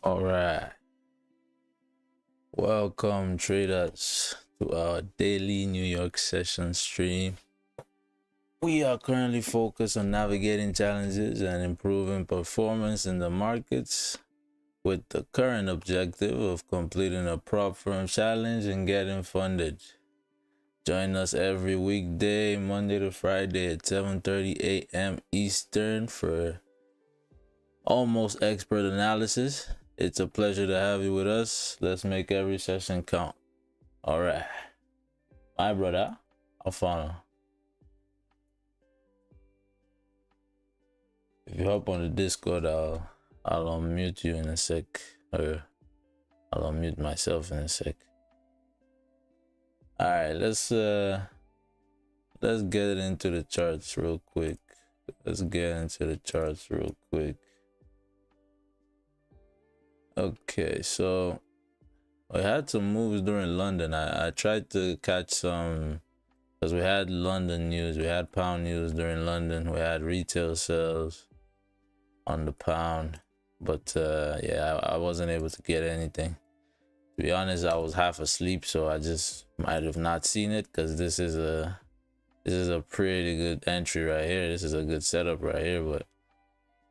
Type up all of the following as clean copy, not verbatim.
All right, welcome traders to our daily New York session stream. We are currently focused on navigating challenges and improving performance in the markets with the current objective of completing a prop firm challenge and getting funded. Join us every weekday, Monday to Friday at 7:30 a.m. Eastern for almost expert analysis. It's a pleasure to have you with us. Let's make every session count. All right. My brother, Alfano. If you hop on the Discord, I'll unmute you in a sec. Or I'll unmute myself in a sec. All right, let's get into the charts real quick. Okay, so I had some moves during London. I tried to catch some because we had London news, we had pound news during London, we had retail sales on the pound, but yeah, I wasn't able to get anything. To be honest, I was half asleep, so I just might have not seen it because this is a pretty good entry right here. This is a good setup right here, but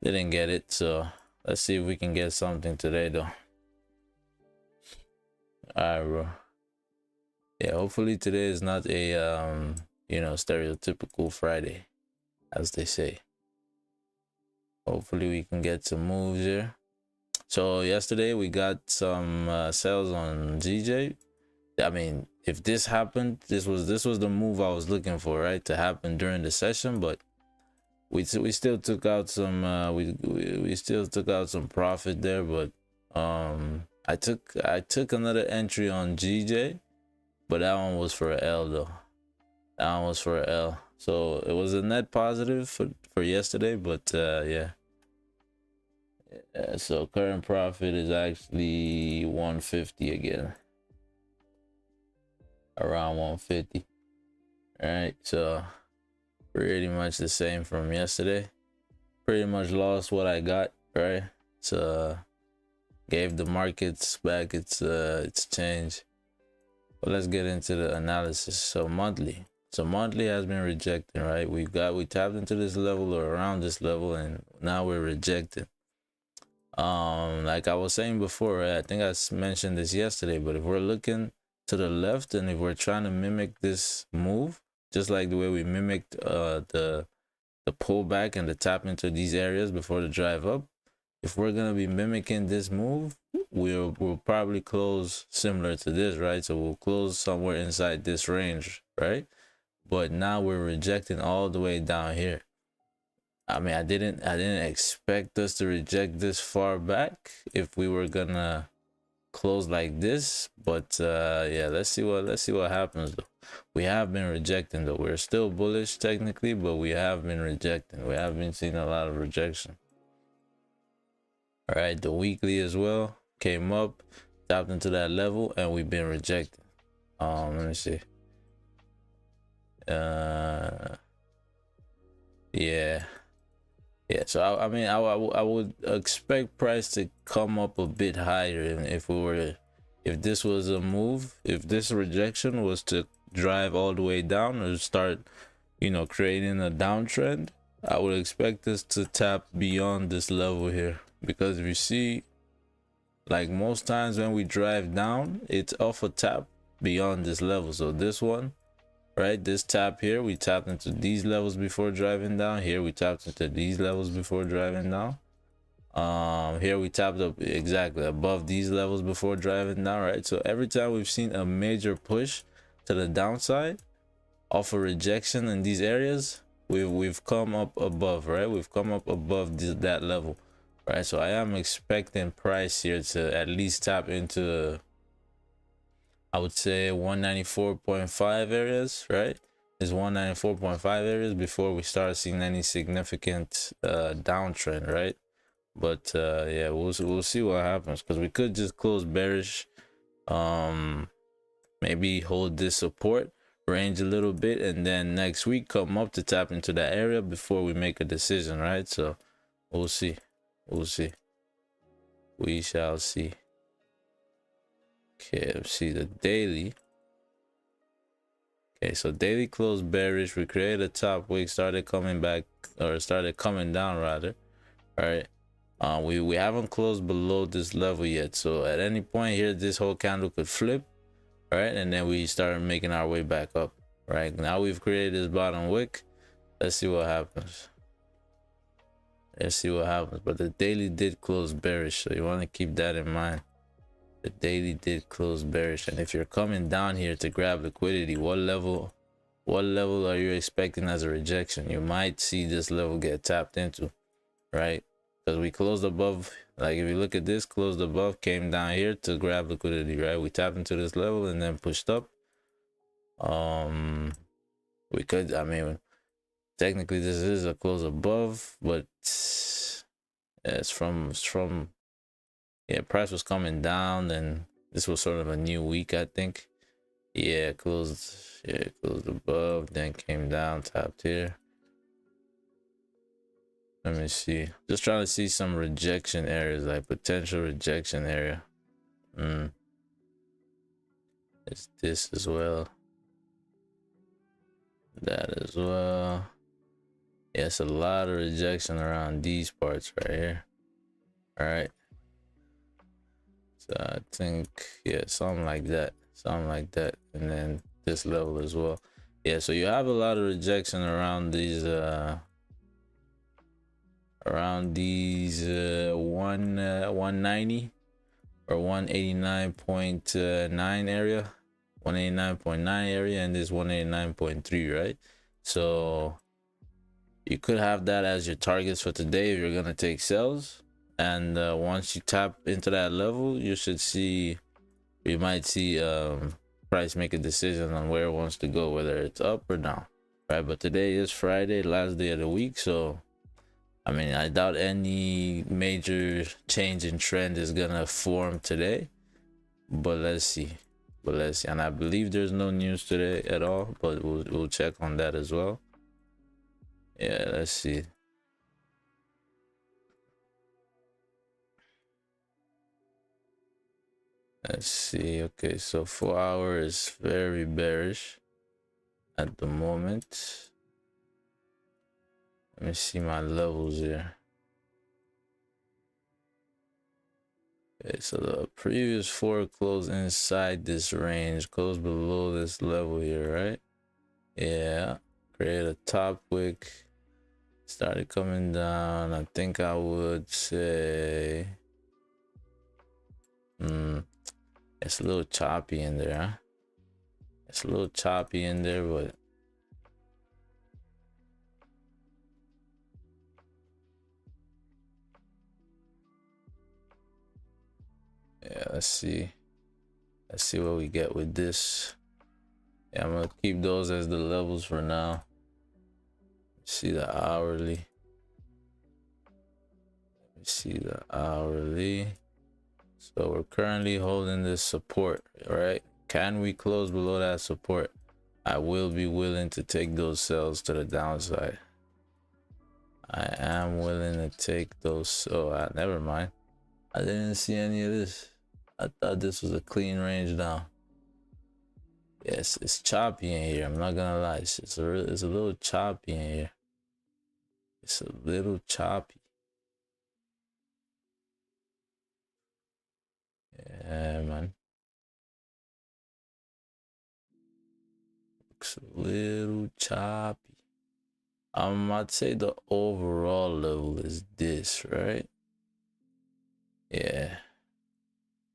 didn't get it. So let's see if we can get something today though. All right, bro. Yeah, hopefully today is not a stereotypical Friday, as they say. Hopefully we can get some moves here. So yesterday we got some sales on GJ. I mean, if this happened, this was the move I was looking for, right, to happen during the session. But we still took out some we still took out some profit there. But I took another entry on GJ, but that one was for an L though. That one was for an L. So it was a net positive for yesterday, but yeah. So current profit is actually 150 again, around 150. All right, so pretty much the same from yesterday. Pretty much lost what I got, right? So gave the markets back its change. But let's get into the analysis. So monthly has been rejecting, right? We tapped into this level or around this level, and now we're rejecting. Like I was saying before, right? I think I mentioned this yesterday, but if we're looking to the left and if we're trying to mimic this move, just like the way we mimicked the pullback and the tap into these areas before the drive up, if we're gonna be mimicking this move, we'll probably close similar to this, right? So we'll close somewhere inside this range, right? But now we're rejecting all the way down here. I mean, I didn't expect us to reject this far back if we were gonna close like this, but yeah, let's see what happens though. We have been rejecting though. We're still bullish technically, but we have been rejecting. We have been seeing a lot of rejection. All right, the weekly as well came up, tapped into that level, and we've been rejecting. Let me see. Yeah, so I mean, I would expect price to come up a bit higher if this was a move, if this rejection was to drive all the way down or start, creating a downtrend. I would expect this to tap beyond this level here, because if you see, like most times when we drive down, it's off a tap beyond this level. So this one, right, this tap here, we tapped into these levels before driving down. Here we tapped into these levels before driving down. Here we tapped up exactly above these levels before driving down, right? So every time we've seen a major push to the downside off a rejection in these areas, we've come up above, right? We've come up above that level, right? So I am expecting price here to at least tap into, I would say, 194.5 areas, right? Is 194.5 areas before we start seeing any significant downtrend, right? But yeah, we'll see what happens, because we could just close bearish, maybe hold this support range a little bit, and then next week come up to tap into that area before we make a decision, right? So we'll see. We shall see. Okay, let's see the daily. Okay, so daily closed bearish. We created a top wick, started coming back, or started coming down rather. All right. We haven't closed below this level yet, so at any point here this whole candle could flip, all right, and then we start making our way back up. Right now we've created this bottom wick. Let's see what happens. Let's see what happens. But the daily did close bearish, so you want to keep that in mind. The daily did close bearish, and if you're coming down here to grab liquidity, what level are you expecting as a rejection? You might see this level get tapped into, right? Because we closed above. Like if you look at this, closed above, came down here to grab liquidity, right? We tapped into this level and then pushed up. We could, I mean, technically this is a close above, but it's from yeah, price was coming down, and this was sort of a new week, I think. Yeah, closed above, then came down, tapped here. Let me see. Just trying to see some rejection areas, like potential rejection area. It's this as well. That as well. Yeah, it's a lot of rejection around these parts right here. All right. So I think, yeah, something like that. Something like that. And then this level as well. Yeah, so you have a lot of rejection around these 190 or 189.9 area, 189.9 area, and this 189.3, right? So you could have that as your targets for today if you're gonna take sells, and once you tap into that level, you might see price make a decision on where it wants to go, whether it's up or down, right? But today is Friday, last day of the week, so I mean, I doubt any major change in trend is gonna form today, but let's see. And I believe there's no news today at all, but we'll check on that as well. Yeah, let's see. Let's see. Okay, so 4 hours is very bearish at the moment. Let me see my levels here. Okay, so the previous 4 closed inside this range, closed below this level here, right? Yeah, create a top wick, started coming down. I think I would say it's a little choppy in there, huh? It's a little choppy in there, but yeah, let's see what we get with this. Yeah, I'm gonna keep those as the levels for now. See the hourly. Let me see the hourly. So we're currently holding this support, right? Can we close below that support? I will be willing to take those sells to the downside. I am willing to take those. Oh, never mind. I didn't see any of this. I thought this was a clean range down. Yes, it's choppy in here. I'm not gonna lie. It's a little choppy in here. It's a little choppy. Yeah, man. Looks a little choppy. I'd say the overall level is this, right? Yeah.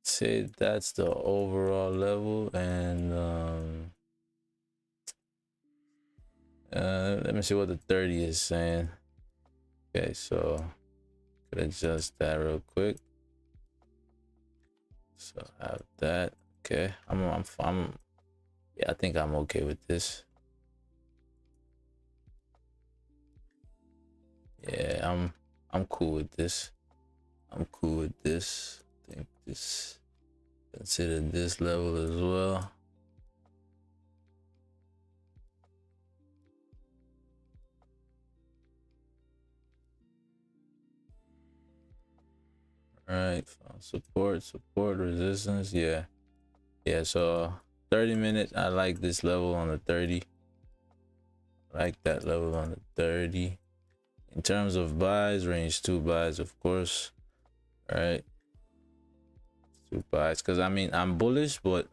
Say that's the overall level, and let me see what the 30 is saying. Okay, so could adjust that real quick. So have that. Okay, yeah, I think I'm okay with this. Yeah, I'm cool with this. I'm cool with this. I think this, consider this level as well. All right, support, resistance. Yeah. So 30 minutes. I like this level on the 30. I like that level on the 30. In terms of buys, range 2 buys, of course. All right. 2 buys. Because I mean, I'm bullish, but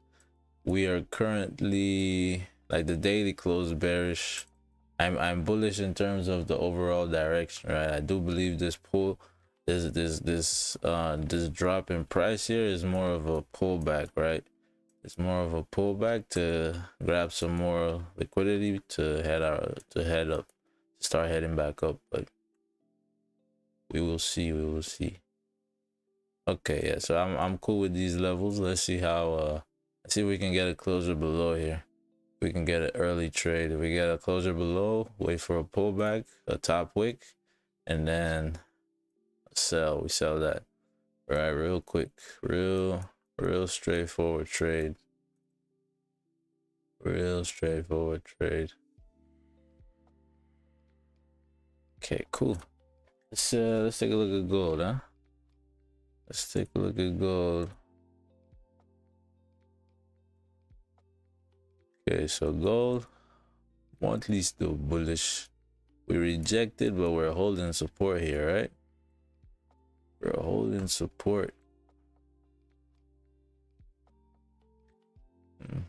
we are currently like the daily close bearish. I'm bullish in terms of the overall direction, right? I do believe this pull, this drop in price here is more of a pullback, right? It's more of a pullback to grab some more liquidity to head up, to start heading back up. But we will see. Okay, yeah. So I'm cool with these levels. Let's see how let's see if we can get a closure below here. We can get an early trade. If we get a closure below, wait for a pullback, a top wick, and then sell. We sell that. All right, real quick, real straightforward trade. Real straightforward trade. Okay, cool. Let's take a look at gold, huh? Let's take a look at gold. Okay, so gold monthly still bullish. We rejected, but we're holding support here, right? We're holding support.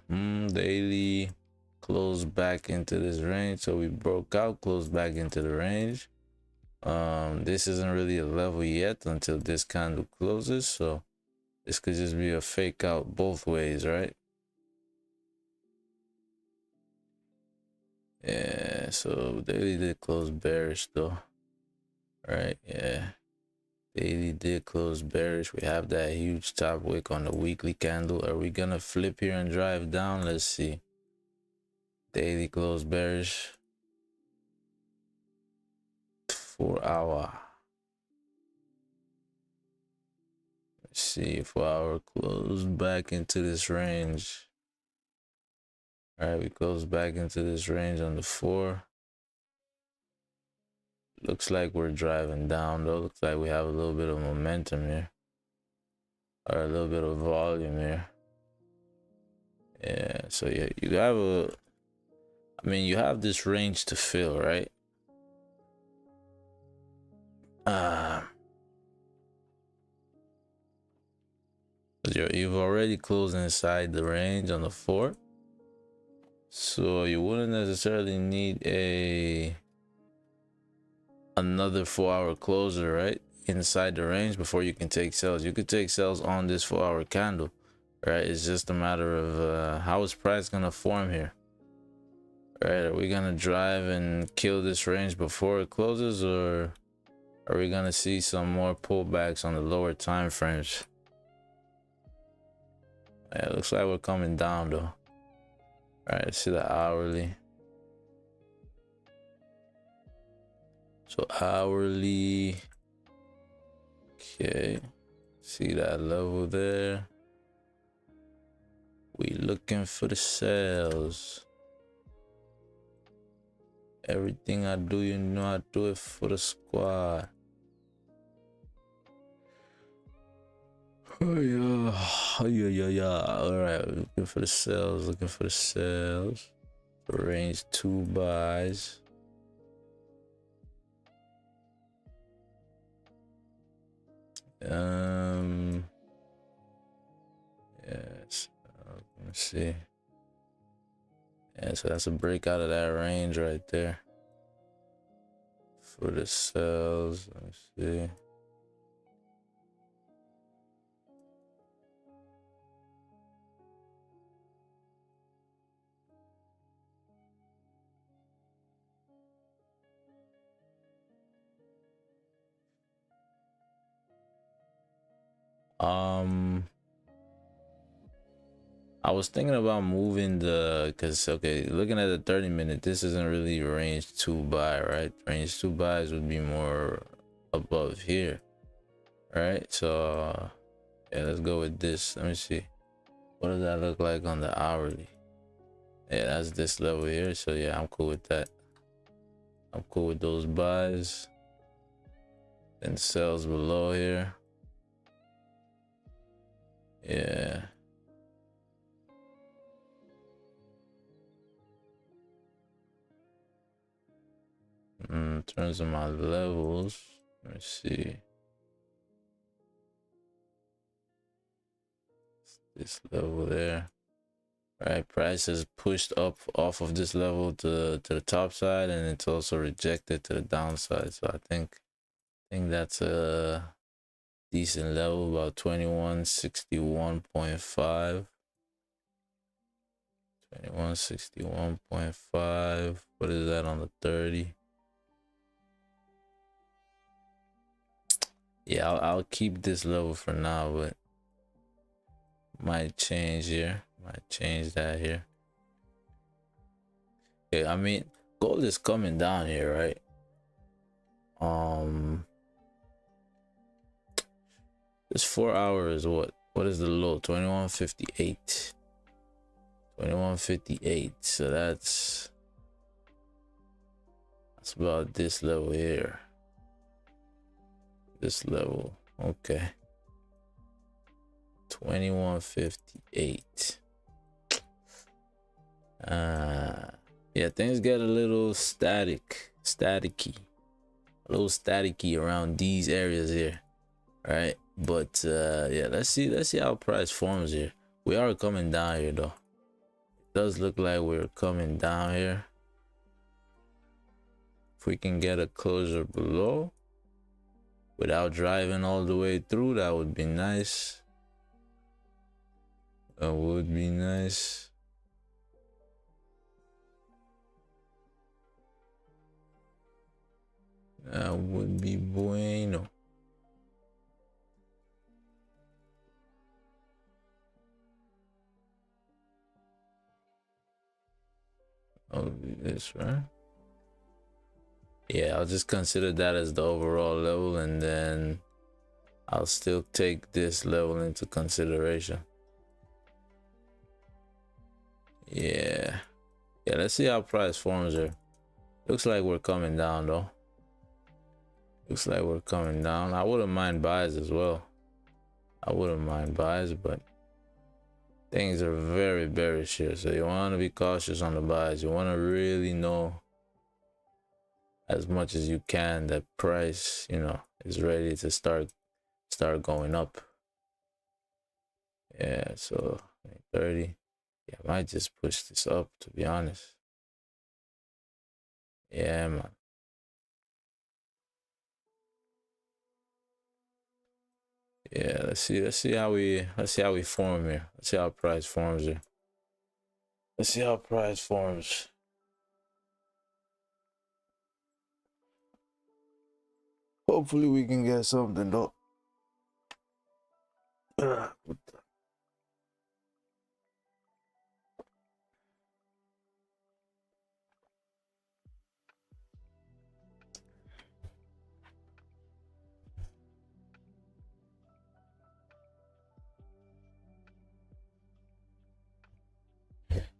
Daily closed back into this range, so we broke out, closed back into the range. This isn't really a level yet until this candle closes, so this could just be a fake out both ways, right? Yeah, so daily did close bearish though. Right, yeah, daily did close bearish. We have that huge top wick on the weekly candle. Are we gonna flip here and drive down? Let's see. Daily close bearish. 4 hour. Let's see, 4 hour closed back into this range. All right, we closed back into this range on the 4. Looks like we're driving down though. Looks like we have a little bit of momentum here, or a little bit of volume here. Yeah, so yeah, you have you have this range to fill, right? You've already closed inside the range on the 4, so you wouldn't necessarily need another 4 hour closer, right, inside the range before you can take sales. You could take sales on this 4 hour candle, right? It's just a matter of how is price gonna form here, right? Are we gonna drive and kill this range before it closes, or are we gonna see some more pullbacks on the lower time frames? Yeah, it looks like we're coming down though. All right, let's see the hourly. So hourly, okay, see that level there. We looking for the sales. Everything I do, you know, I do it for the squad. Oh yeah. All right, looking for the sales. Range 2 buys. Yes. Let's see. Yeah, so that's a break out of that range right there for the sales. Let's see. I was thinking about moving because okay, looking at the 30-minute, this isn't really range 2 buy, right? Range 2 buys would be more above here, right? So yeah, let's go with this. Let me see, what does that look like on the hourly? Yeah, that's this level here. So yeah, I'm cool with that. I'm cool with those buys and sells below here. Yeah. In terms of my levels, let me see. This level there. Right, price has pushed up off of this level to the top side, and it's also rejected to the downside. So I think that's a decent level, about 2161.5. 2161.5. What is that on the 30? Yeah, I'll keep this level for now, but might change here. Might change that here. Okay, I mean, gold is coming down here, right? This 4 hours, what is the low? 2158. 2158. So that's about this level here. This level, okay. 2158. Yeah, things get a little staticky around these areas here, right? But yeah, let's see how price forms here. We are coming down here though. It does look like we're coming down here. If we can get a closure below without driving all the way through, that would be nice. That would be nice. That would be bueno. That would be this, right? Yeah, I'll just consider that as the overall level, and then I'll still take this level into consideration. Yeah, let's see how price forms here. Looks like we're coming down though. Looks like we're coming down. I wouldn't mind buys as well. I wouldn't mind buys, but things are very bearish here, so you want to be cautious on the buys. You want to really know as much as you can that price, you know, is ready to start going up. Yeah, so 30. Yeah, I might just push this up, to be honest. Yeah, man. Yeah, let's see how we form here. Let's see how price forms here. Let's see how price forms. Hopefully we can get something though.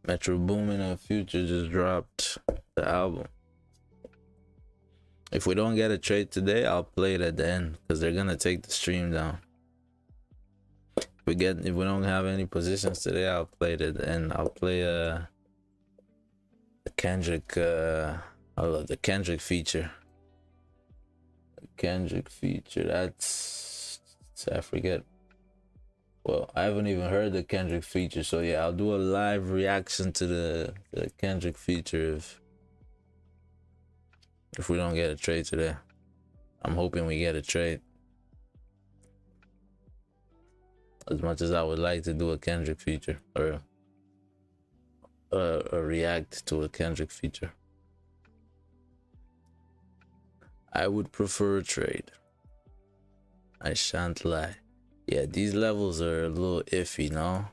Metro Boomin and Future just dropped the album. If we don't get a trade today, I'll play it at the end because they're gonna take the stream down. If we don't have any positions today, I'll play it at the end. I'll play the Kendrick I love the Kendrick feature. The Kendrick feature, that's I forget. Well, I haven't even heard the Kendrick feature, so yeah, I'll do a live reaction to the Kendrick feature if we don't get a trade today. I'm hoping we get a trade. As much as I would like to do a Kendrick feature or react to a Kendrick feature, I would prefer a trade. I shan't lie. Yeah, these levels are a little iffy, no?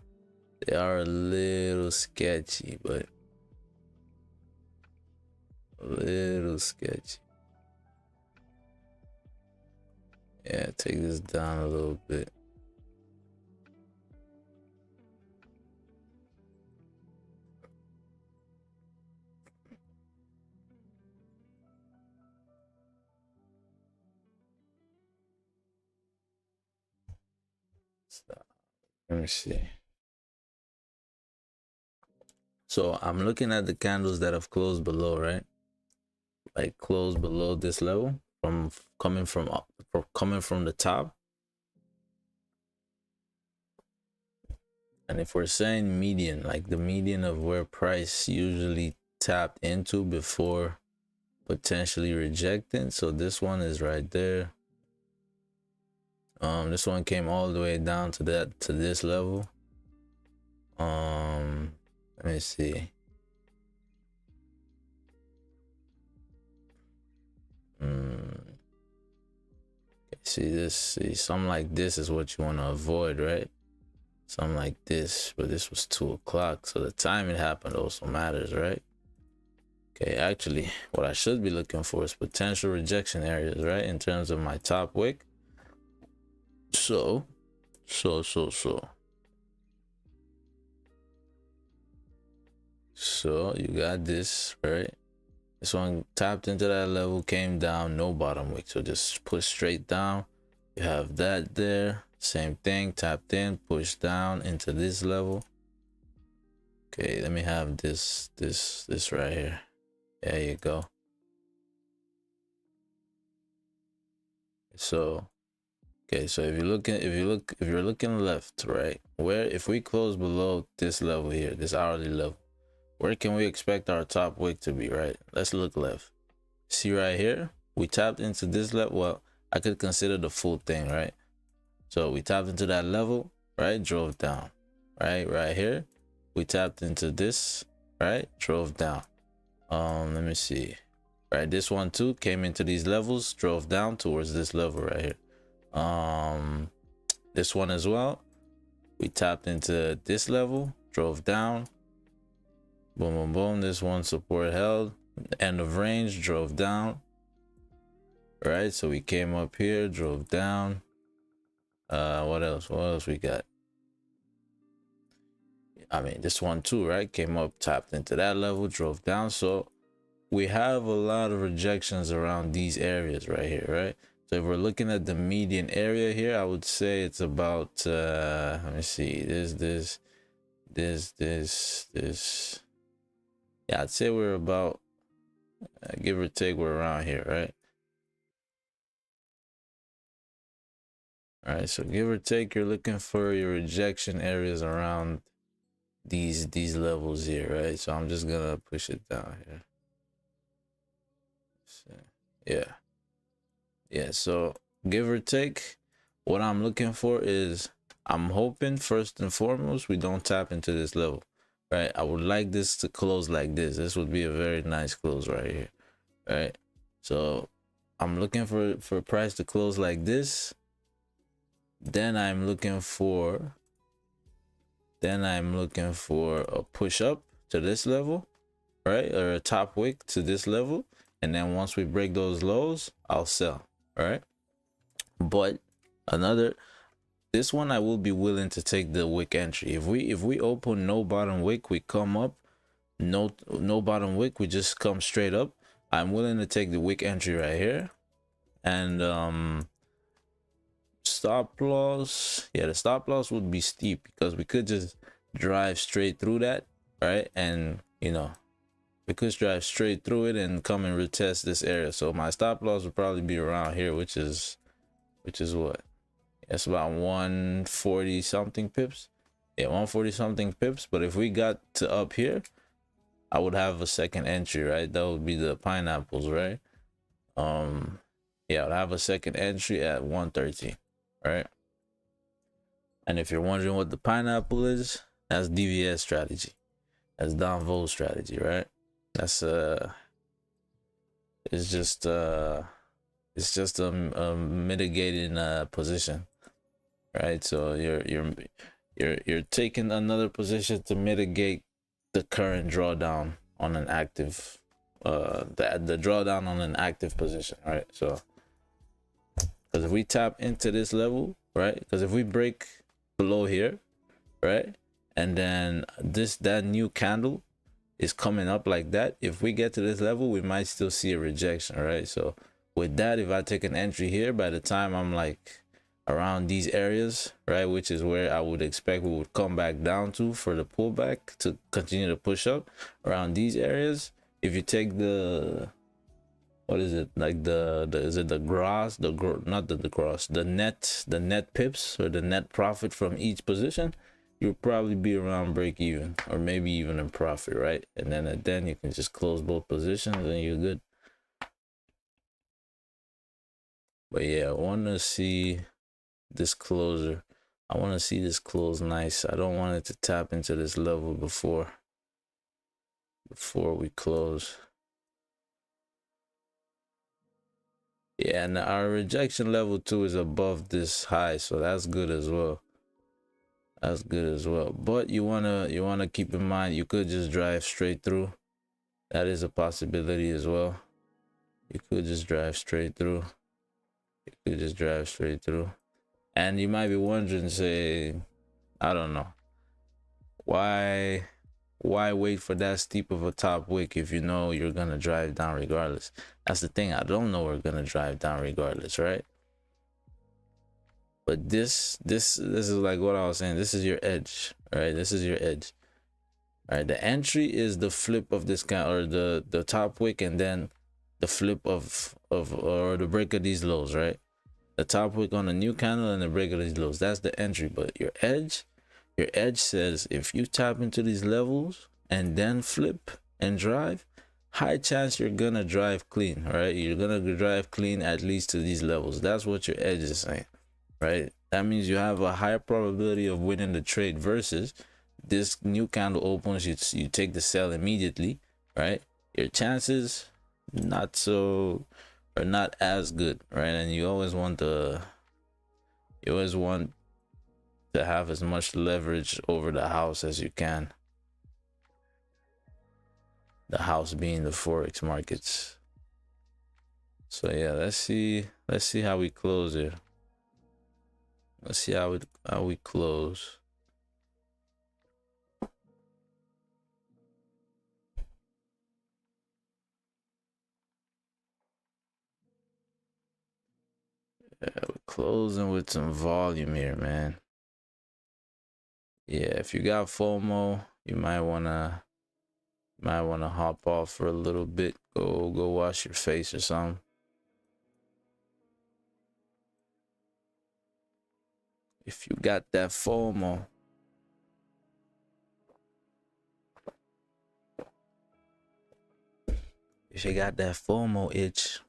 They are a little sketchy, but a little sketchy. Yeah, take this down a little bit. Stop. Let me see. So I'm looking at the candles that have closed below, right? Like closed below this level from coming from the top. And if we're saying median, like the median of where price usually tapped into before potentially rejecting, so this one is right there. This one came all the way down to this level. Let me see. See something like this is what you want to avoid, right? Something like this, but this was 2 o'clock, so the time it happened also matters, right? Okay, actually what I should be looking for is potential rejection areas, right, in terms of my top wick. So you got this, right? This one tapped into that level, came down, no bottom wick, so just push straight down. You have that there, same thing, tapped in, pushed down into this level. Okay, let me have this right here. There you go. So okay, so if you're looking left, right, where if we close below this level here, this hourly level, where can we expect our top wick to be, right? Let's look left. See right here, we tapped into this level. Well, I could consider the full thing, right? So we tapped into that level, right? Drove down, right here. We tapped into this, right? Drove down. Let me see. Right, this one too came into these levels, drove down towards this level right here. This one as well, we tapped into this level, drove down, boom boom boom. This one support held, end of range, drove down. Right, so we came up here, drove down. What else we got? I mean, this one too, right, came up, tapped into that level, drove down. So we have a lot of rejections around these areas right here, right? So if we're looking at the median area here, I would say it's about let me see, this. Yeah, I'd say we're about give or take, we're around here, right? All right, so give or take, you're looking for your rejection areas around these levels here, right? So I'm just gonna push it down here. So, yeah, so give or take, what I'm looking for is, I'm hoping first and foremost we don't tap into this level, right? I would like this to close like this. This would be a very nice close right here, right? So I'm looking for price to close like this. Then I'm looking for a push up to this level, right? Or a top wick to this level. And then once we break those lows, I'll sell, right? But this one I will be willing to take the wick entry. If we open no bottom wick, we come up, no bottom wick, we just come straight up, I'm willing to take the wick entry right here. And stop loss, yeah, the stop loss would be steep because we could just drive straight through that, right? And you know, we could drive straight through it and come and retest this area. So my stop loss would probably be around here, which is what, it's about 140 something pips. Yeah, 140 something pips. But if we got to up here, I would have a second entry, right? That would be the pineapples, right? Yeah, I'd have a second entry at 113, right? And if you're wondering what the pineapple is, that's DVS strategy. That's Don Vol strategy, right? That's it's just a mitigating position, right? So you're taking another position to mitigate the current drawdown on an active the drawdown on an active position, right? So because if we tap into this level, right, because if we break below here, right, and then that new candle is coming up like that, if we get to this level, we might still see a rejection, right? So with that, if I take an entry here, by the time I'm like around these areas, right, which is where I would expect we would come back down to for the pullback to continue to push up around these areas. If you take the, what is it, like the is it the gross, not the gross, the net pips or the net profit from each position, you'll probably be around break even or maybe even in profit, right? And then you can just close both positions and you're good. But yeah, I want to see this closer. I want to see this close nice. I don't want it to tap into this level before we close. Yeah, and our rejection level too is above this high, so that's good as well. That's good as well. But you wanna keep in mind you could just drive straight through. That is a possibility as well. You could just drive straight through. You could just drive straight through. And you might be wondering, say, I don't know, why wait for that steep of a top wick if you know you're gonna drive down regardless? That's the thing. I don't know we're gonna drive down regardless, right? But this is like what I was saying. This is your edge, right? This is your edge. All right, the entry is the flip of this kind, or the top wick, and then the flip of or the break of these lows, right? The top wick on a new candle and the break of these lows. That's the entry. But your edge says if you tap into these levels and then flip and drive, high chance you're gonna drive clean, right? You're gonna drive clean at least to these levels. That's what your edge is saying, right? That means you have a higher probability of winning the trade versus this new candle opens, you take the sell immediately, right? Your chances not so, or not as good, right? And you always want to have as much leverage over the house as you can. The house being the forex markets. So yeah, let's see how we close here. Let's see how we close. Yeah, we're closing with some volume here, man. Yeah, if you got FOMO, you might wanna hop off for a little bit. Go wash your face or something. If you got that FOMO. If you got that FOMO itch.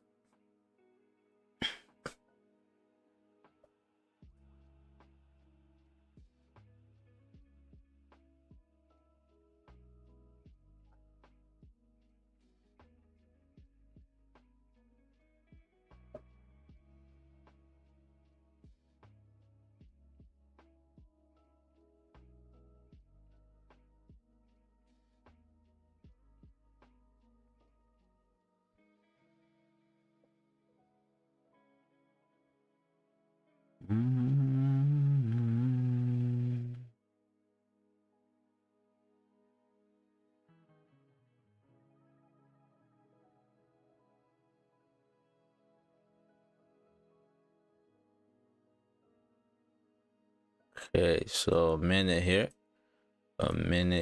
Okay, so a minute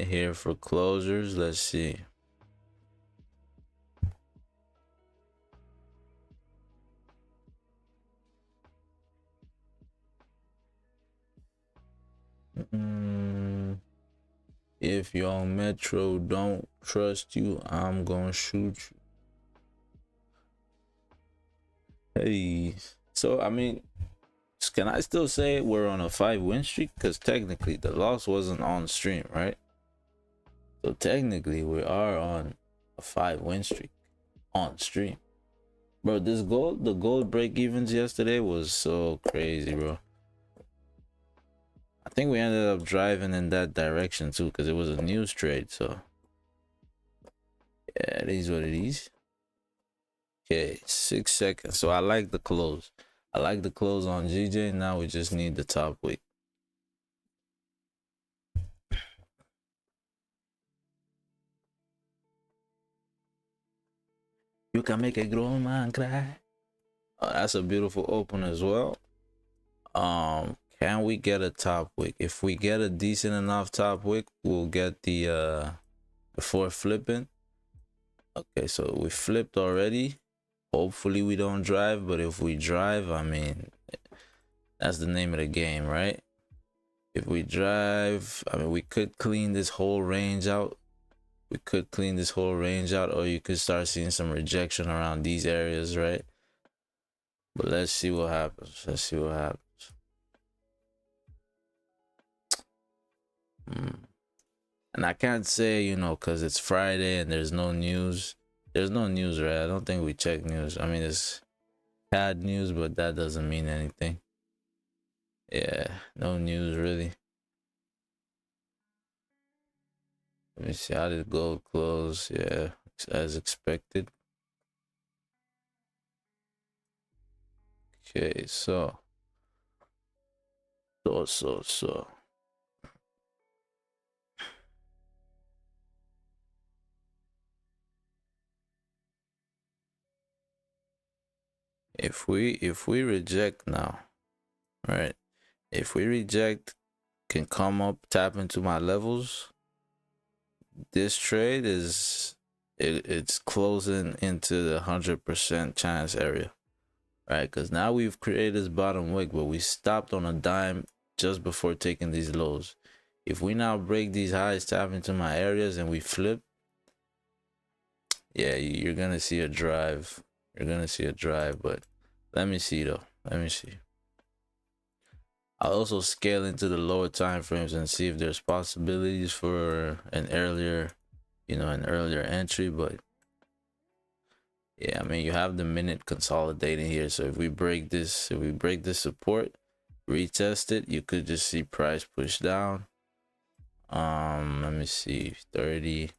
here for closers. Let's see. If your metro don't trust you, I'm gonna shoot you. Hey, so I mean, can I still say we're on a 5-win streak? Because technically the loss wasn't on stream, right? So technically we are on a 5-win streak on stream. Bro, the gold break evens yesterday was so crazy, bro. I think we ended up driving in that direction too, because it was a news trade. So yeah, it is what it is. Okay, 6 seconds. So I like the close. I like the close on GJ. Now we just need the top wick. You can make a grown man cry. Oh, that's a beautiful open as well. Can we get a top wick? If we get a decent enough top wick, we'll get the before flipping. Okay, so we flipped already. Hopefully we don't drive, but if we drive, I mean, that's the name of the game, right? If we drive, I mean, we could clean this whole range out. We could clean this whole range out, or you could start seeing some rejection around these areas, right? But let's see what happens. Let's see what happens. And I can't say, you know, because it's Friday and there's no news. There's no news, right? I don't think we check news. I mean, it's CAD news, but that doesn't mean anything. Yeah, no news really. Let me see, how did gold close? Yeah, as expected. Okay, so if we reject now, right? If we reject, can come up, tap into my levels. This trade is it's closing into the 100% chance area, right? Because now we've created this bottom wick, but we stopped on a dime just before taking these lows. If we now break these highs, tap into my areas, and we flip, yeah, you're gonna see a drive. You're gonna see a drive, but let me see though. Let me see. I'll also scale into the lower time frames and see if there's possibilities for an earlier, you know, an earlier entry. But yeah, I mean, you have the minute consolidating here. So if we break this support, retest it, you could just see price push down. Let me see, 30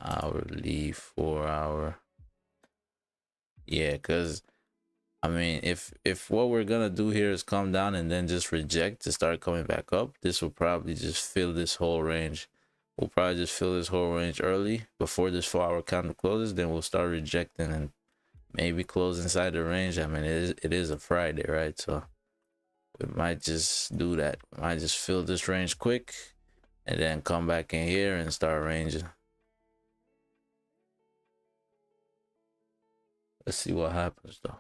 hourly, 4 hour. Yeah, because I mean, if what we're gonna do here is come down and then just reject to start coming back up, this will probably just fill this whole range. We'll probably just fill this whole range early before this 4-hour candle closes. Then we'll start rejecting and maybe close inside the range. I mean, it is a Friday, right? So we might just do that. We might just fill this range quick and then come back in here and start ranging. Let's see what happens though.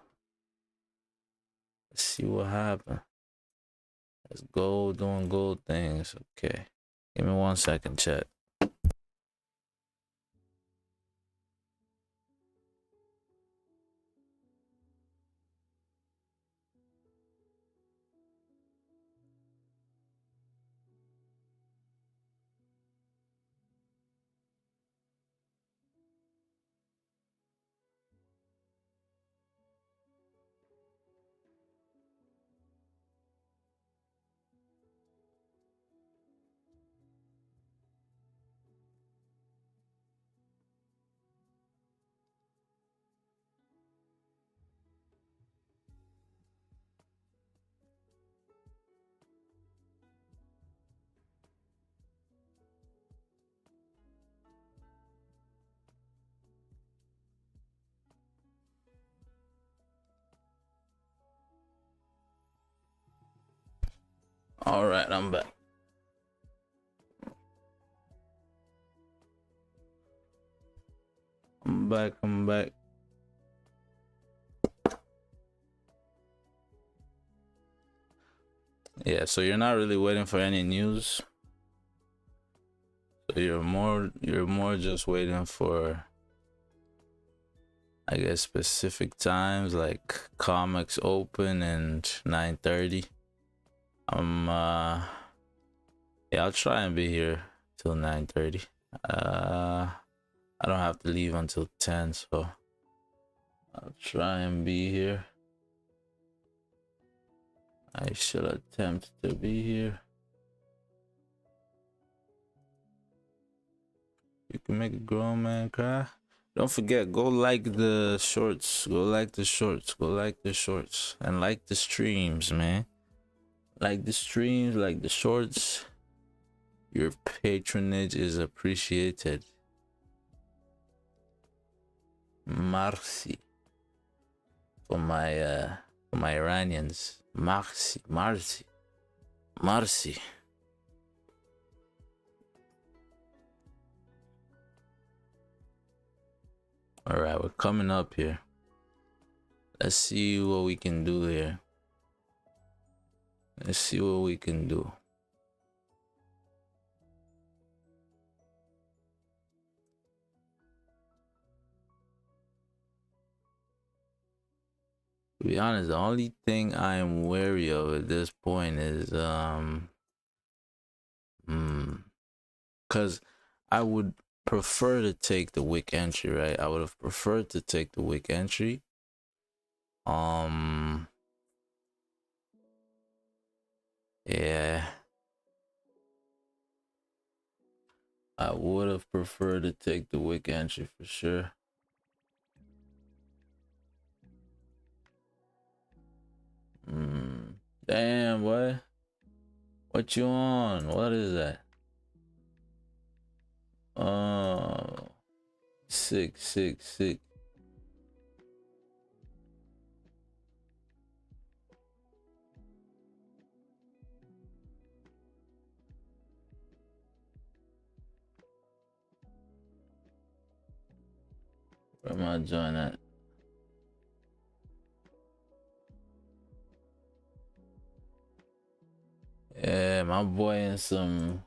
Let's see what happens. Let's go doing gold things. Okay. Give me 1 second, chat. All right, I'm back. I'm back. Yeah, so you're not really waiting for any news. So you're more just waiting for, I guess, specific times like comics open and 9:30. Yeah, I'll try and be here till 9:30. I don't have to leave until 10, so I'll try and be here. I should attempt to be here. You can make a grown man cry. Don't forget, go like the shorts. Go like the shorts. Go like the shorts. And like the streams, man. Like the streams, like the shorts. Your patronage is appreciated. Merci. For my Iranians. Marcy. All right, we're coming up here. Let's see what we can do here. Let's see what we can do. To be honest, the only thing I am wary of at this point is because I would prefer to take the wick entry, right? I would have preferred to take the wick entry. Yeah. I would have preferred to take the wick entry for sure. Damn, boy. What you on? What is that? Oh, sick. Where am I joining at? Yeah, my boy in some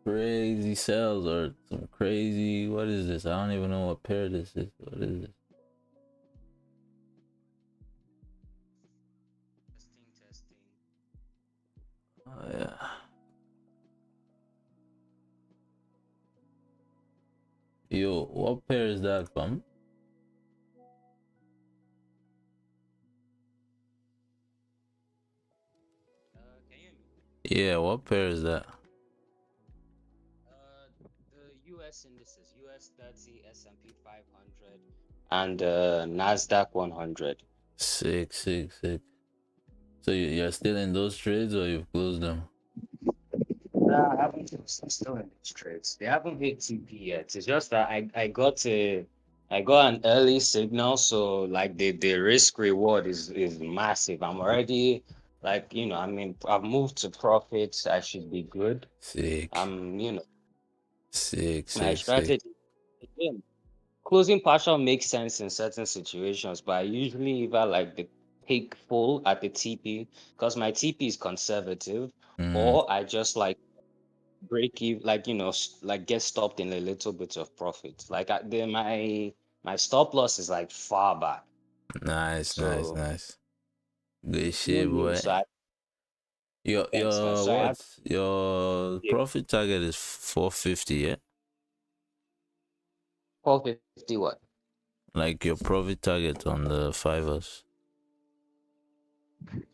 crazy sales or some crazy, what is this? I don't even know what pair this is. What is this? Testing. Oh yeah. Yo, what pair is that from? Can you hear me? Yeah, what pair is that? The US indices, US 30, S&P 500, and Nasdaq 100. Sick. So you're still in those trades or you've closed them? Nah, I haven't. I'm still in these trades. They haven't hit TP yet. It's just that I got an early signal, so like the risk reward is massive. I'm already like I mean I've moved to profits. I should be good. Sick. My strategy again. Closing partial makes sense in certain situations, but I usually either like the take full at the TP because my TP is conservative, or I just like break even, like like get stopped in a little bit of profit. Like my stop loss is like far back. Nice. So Good no shit, new. boy. So I thanks man. So I have What's your yeah, profit target is 450, yeah? 450 what? Like your profit target on the fivers.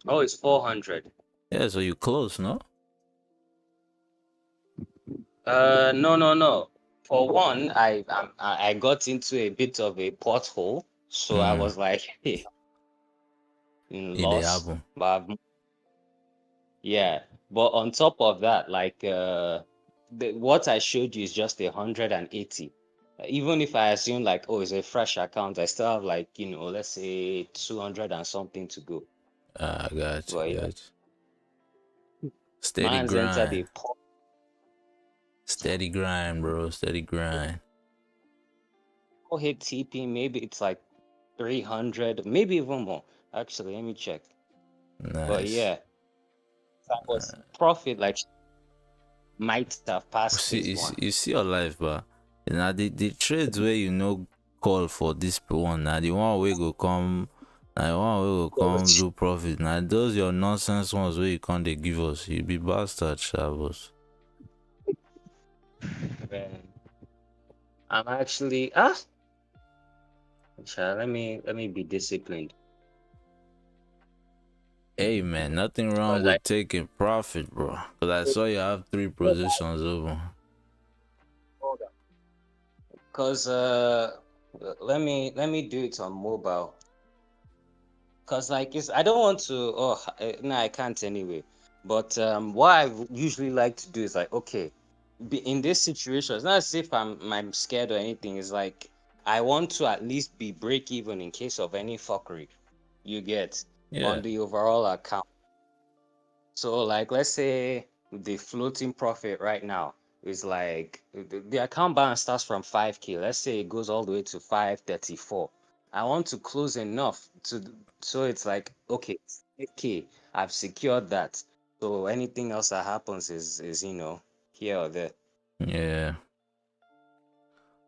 Oh, it's 400. Yeah, so you close, no? No. For one, I got into a bit of a pothole, so I was like, hey, in It dey loss. happen. But yeah, but on top of that, like what I showed you is just 180. Even if I assume like, oh, it's a fresh account, I still have like, let's say 200 and something to go. Ah, But yeah, got you. Steady man's entered a grind. pot. Steady grind, bro. Steady grind. Hit TP, maybe it's like 300, maybe even more. Actually, let me check. But Nice. yeah, that was profit, like might have passed See, phase one. you see your life, but now the trades where you know call for this one, now the one we go come, now the one we go come do profit. Now those your nonsense ones where you can't they give us. You be bastard, shavos. Man, I'm actually let me be disciplined. Hey man, nothing wrong Cause I with taking profit, bro. Cause I saw you have 3 positions open. cause let me do it on mobile. Cause like I don't want to no, I can't anyway. But what I usually like to do is like, okay, in this situation, it's not as if I'm scared or anything. It's like I want to at least be break even in case of any fuckery. You get. Yeah. on the overall account. So like let's say the floating profit right now is like the account balance starts from 5K. Let's say it goes all the way to 534. I want to close enough so it's like okay, 5K, I've secured that. So anything else that happens is here or there. Yeah.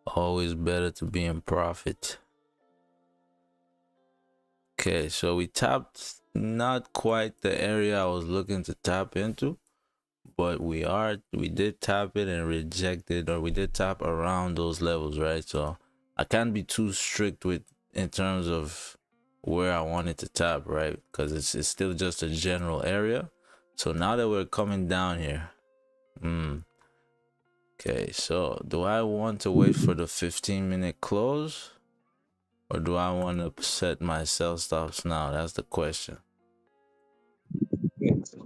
Always better to be in profit. Okay, so we tapped not quite the area I was looking to tap into, but we did tap it and reject it, or we did tap around those levels, right? So I can't be too strict with in terms of where I wanted to tap, right? Because it's still just a general area. So now that we're coming down here, okay, so do I want to wait for the 15-minute close, or do I want to set my sell stops now? That's the question.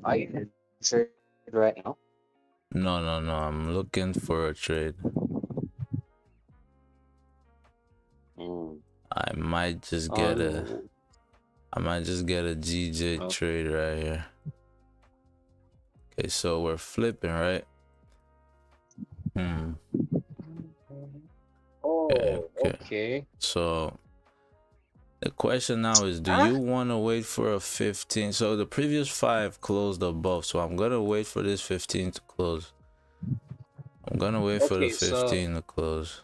Are you trade right now? No, I'm looking for a trade. Mm. I might just get a GJ trade right here. Okay, so we're flipping, right? Okay. So the question now is, do you want to wait for a 15? So the previous 5 closed above, so I'm gonna wait for this 15 to close. I'm gonna wait for the 15 to close.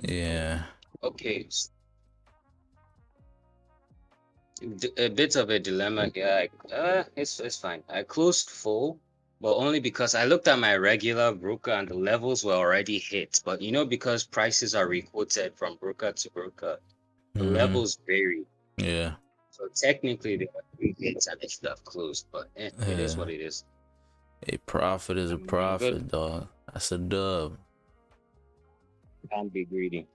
Yeah. Okay. A bit of a dilemma here. It's fine. I closed full, but only because I looked at my regular broker and the levels were already hit. But because prices are requoted from broker to broker, the levels vary. Yeah. So technically, they were 3 hits and they should have closed. But it is what it is. A profit is a profit, dog. That's a dub. Can't be greedy.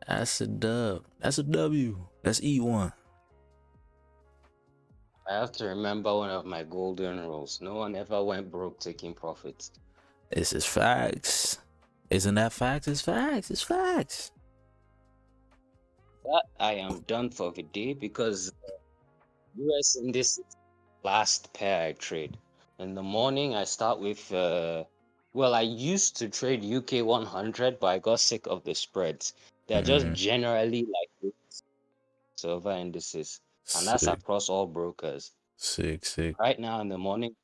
That's a dub. That's a W. That's E1. I have to remember one of my golden rules. No one ever went broke taking profits. This is facts. Isn't that facts? It's facts. It's facts. That I am done for the day because US in this last pair I trade. In the morning, I start with, I used to trade UK 100, but I got sick of the spreads. They're just generally like silver indices, and that's across all brokers. Sick. Right now in the morning,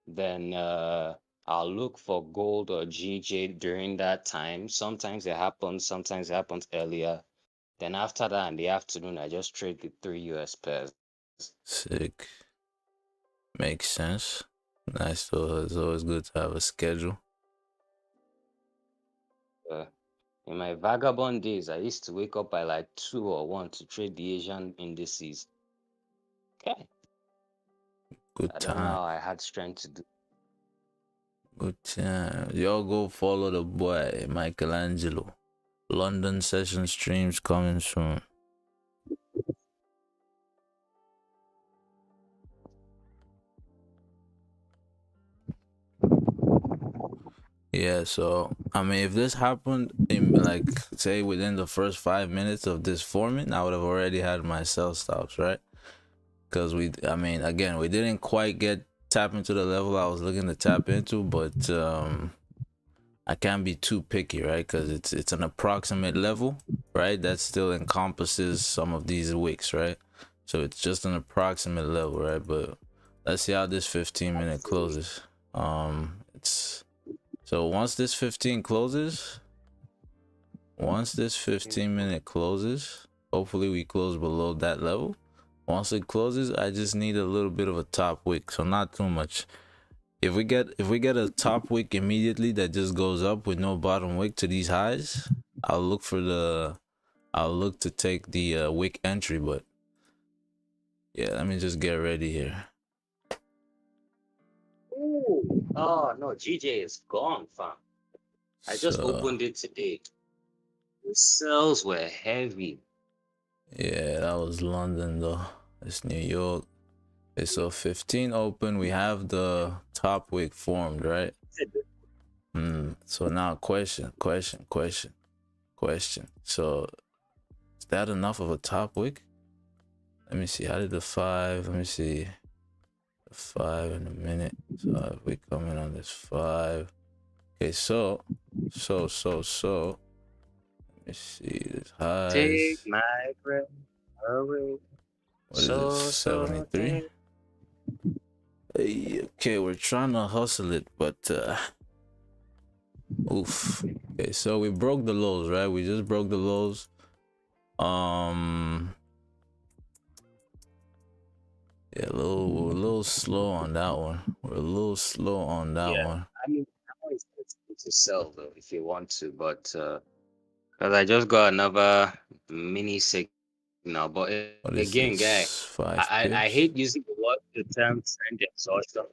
then I'll look for gold or GJ during that time. Sometimes it happens earlier. Then after that in the afternoon, I just trade the 3 US pairs. Sick. Makes sense. Nice though. It's always good to have a schedule. In my vagabond days, I used to wake up by like 2 or 1 to trade the Asian indices. Okay. Good I time. don't know how I had strength to do. Good time. Y'all go follow the boy, Michelangelo. London session streams coming soon. Yeah, so I mean, if this happened in like say within the first 5 minutes of this forming, I would have already had my sell stops, right? Because again, we didn't quite tap into the level I was looking to tap into, but I can't be too picky, right? Because it's an approximate level, right? That still encompasses some of these wicks, right? So it's just an approximate level, right? But let's see how this 15-minute closes. So once this 15 closes, once this 15-minute closes, hopefully we close below that level. Once it closes, I just need a little bit of a top wick, so not too much. If we get a top wick immediately that just goes up with no bottom wick to these highs, I'll look to take the wick entry. But yeah, let me just get ready here. Ooh. Oh no, GJ is gone, fam. I just opened it today. The sales were heavy. Yeah, that was London though. It's New York. Okay, so 15 open, we have the top wick formed, right? So now question. So is that enough of a top wick? Let me see. How did the 5? Let me see. The 5 in a minute. So if we come in on this 5. Okay, so let me see this Take highs. my breath away. What is it? So 73. Hey, okay, we're trying to hustle it, but oof. Okay, so we broke the lows, right? We just broke the lows. Yeah, we're a little slow on that one. We're a little slow on that Yeah, one. I mean, now it's good to sell though if you want to, but because I just got another mini signal. But What is again, guy, this? 5 I pips? hate using the term trend exhaustion,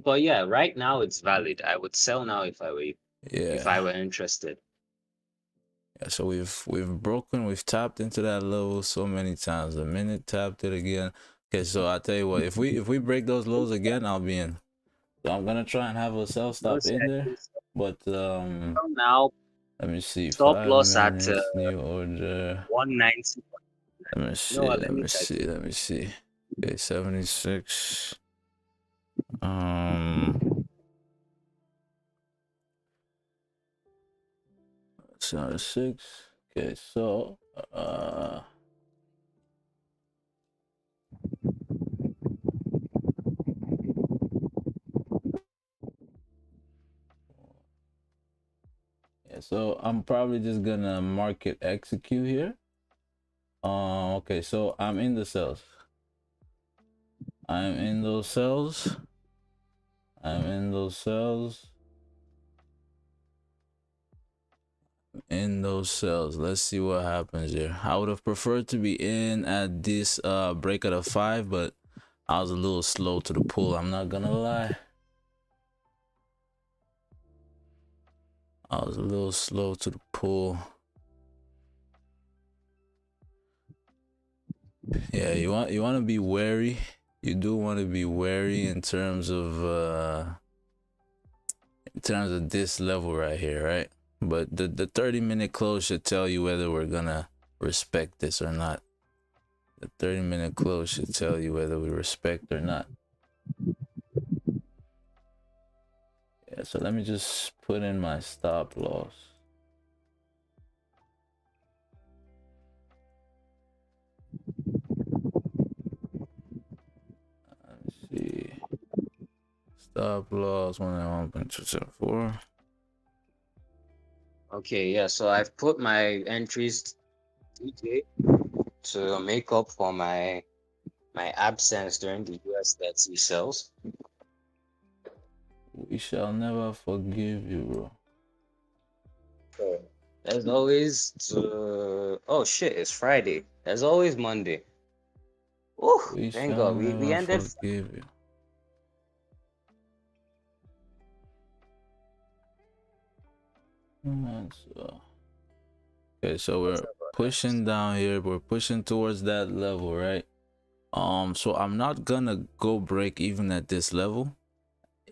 but yeah, right now it's valid. I would sell now if I Yeah. were interested. Yeah, so we've tapped into that level so many times. The minute tapped it again. Okay, so I tell you what, if we break those lows again, I'll be in. So I'm gonna try and have a sell No stop in there. seconds. But Now let me see. stop 5 loss at minutes, new order. 190. Let me You know see, what? let Let me me check see, it. let me see. Okay, 76. Um 76. Okay, so yeah, so I'm probably just gonna market execute here. Okay, so I'm in the cells. I'm in those cells. I'm in those cells. In those cells. Let's see what happens here. I would have preferred to be in at this break at a 5, but I was a little slow to the pull. I'm not gonna lie. I was a little slow to the pull. Yeah, you want to be wary. You do want to be wary in terms of this level right here, right? But the 30-minute close should tell you whether we're gonna respect this or not. The 30-minute close should tell you whether we respect or not. Yeah, so let me just put in my stop loss. Let's see. Stop loss 191.274. Okay, yeah. So I've put my entries DJ to make up for my absence during the US 30 sales. We shall never forgive you, bro. Sure. There's always oh shit, it's Friday. There's always Monday. Oh, We thank shall God. We never ended. forgive you. So, okay, so we're pushing down here. We're pushing towards that level, right? So I'm not gonna go break even at this level,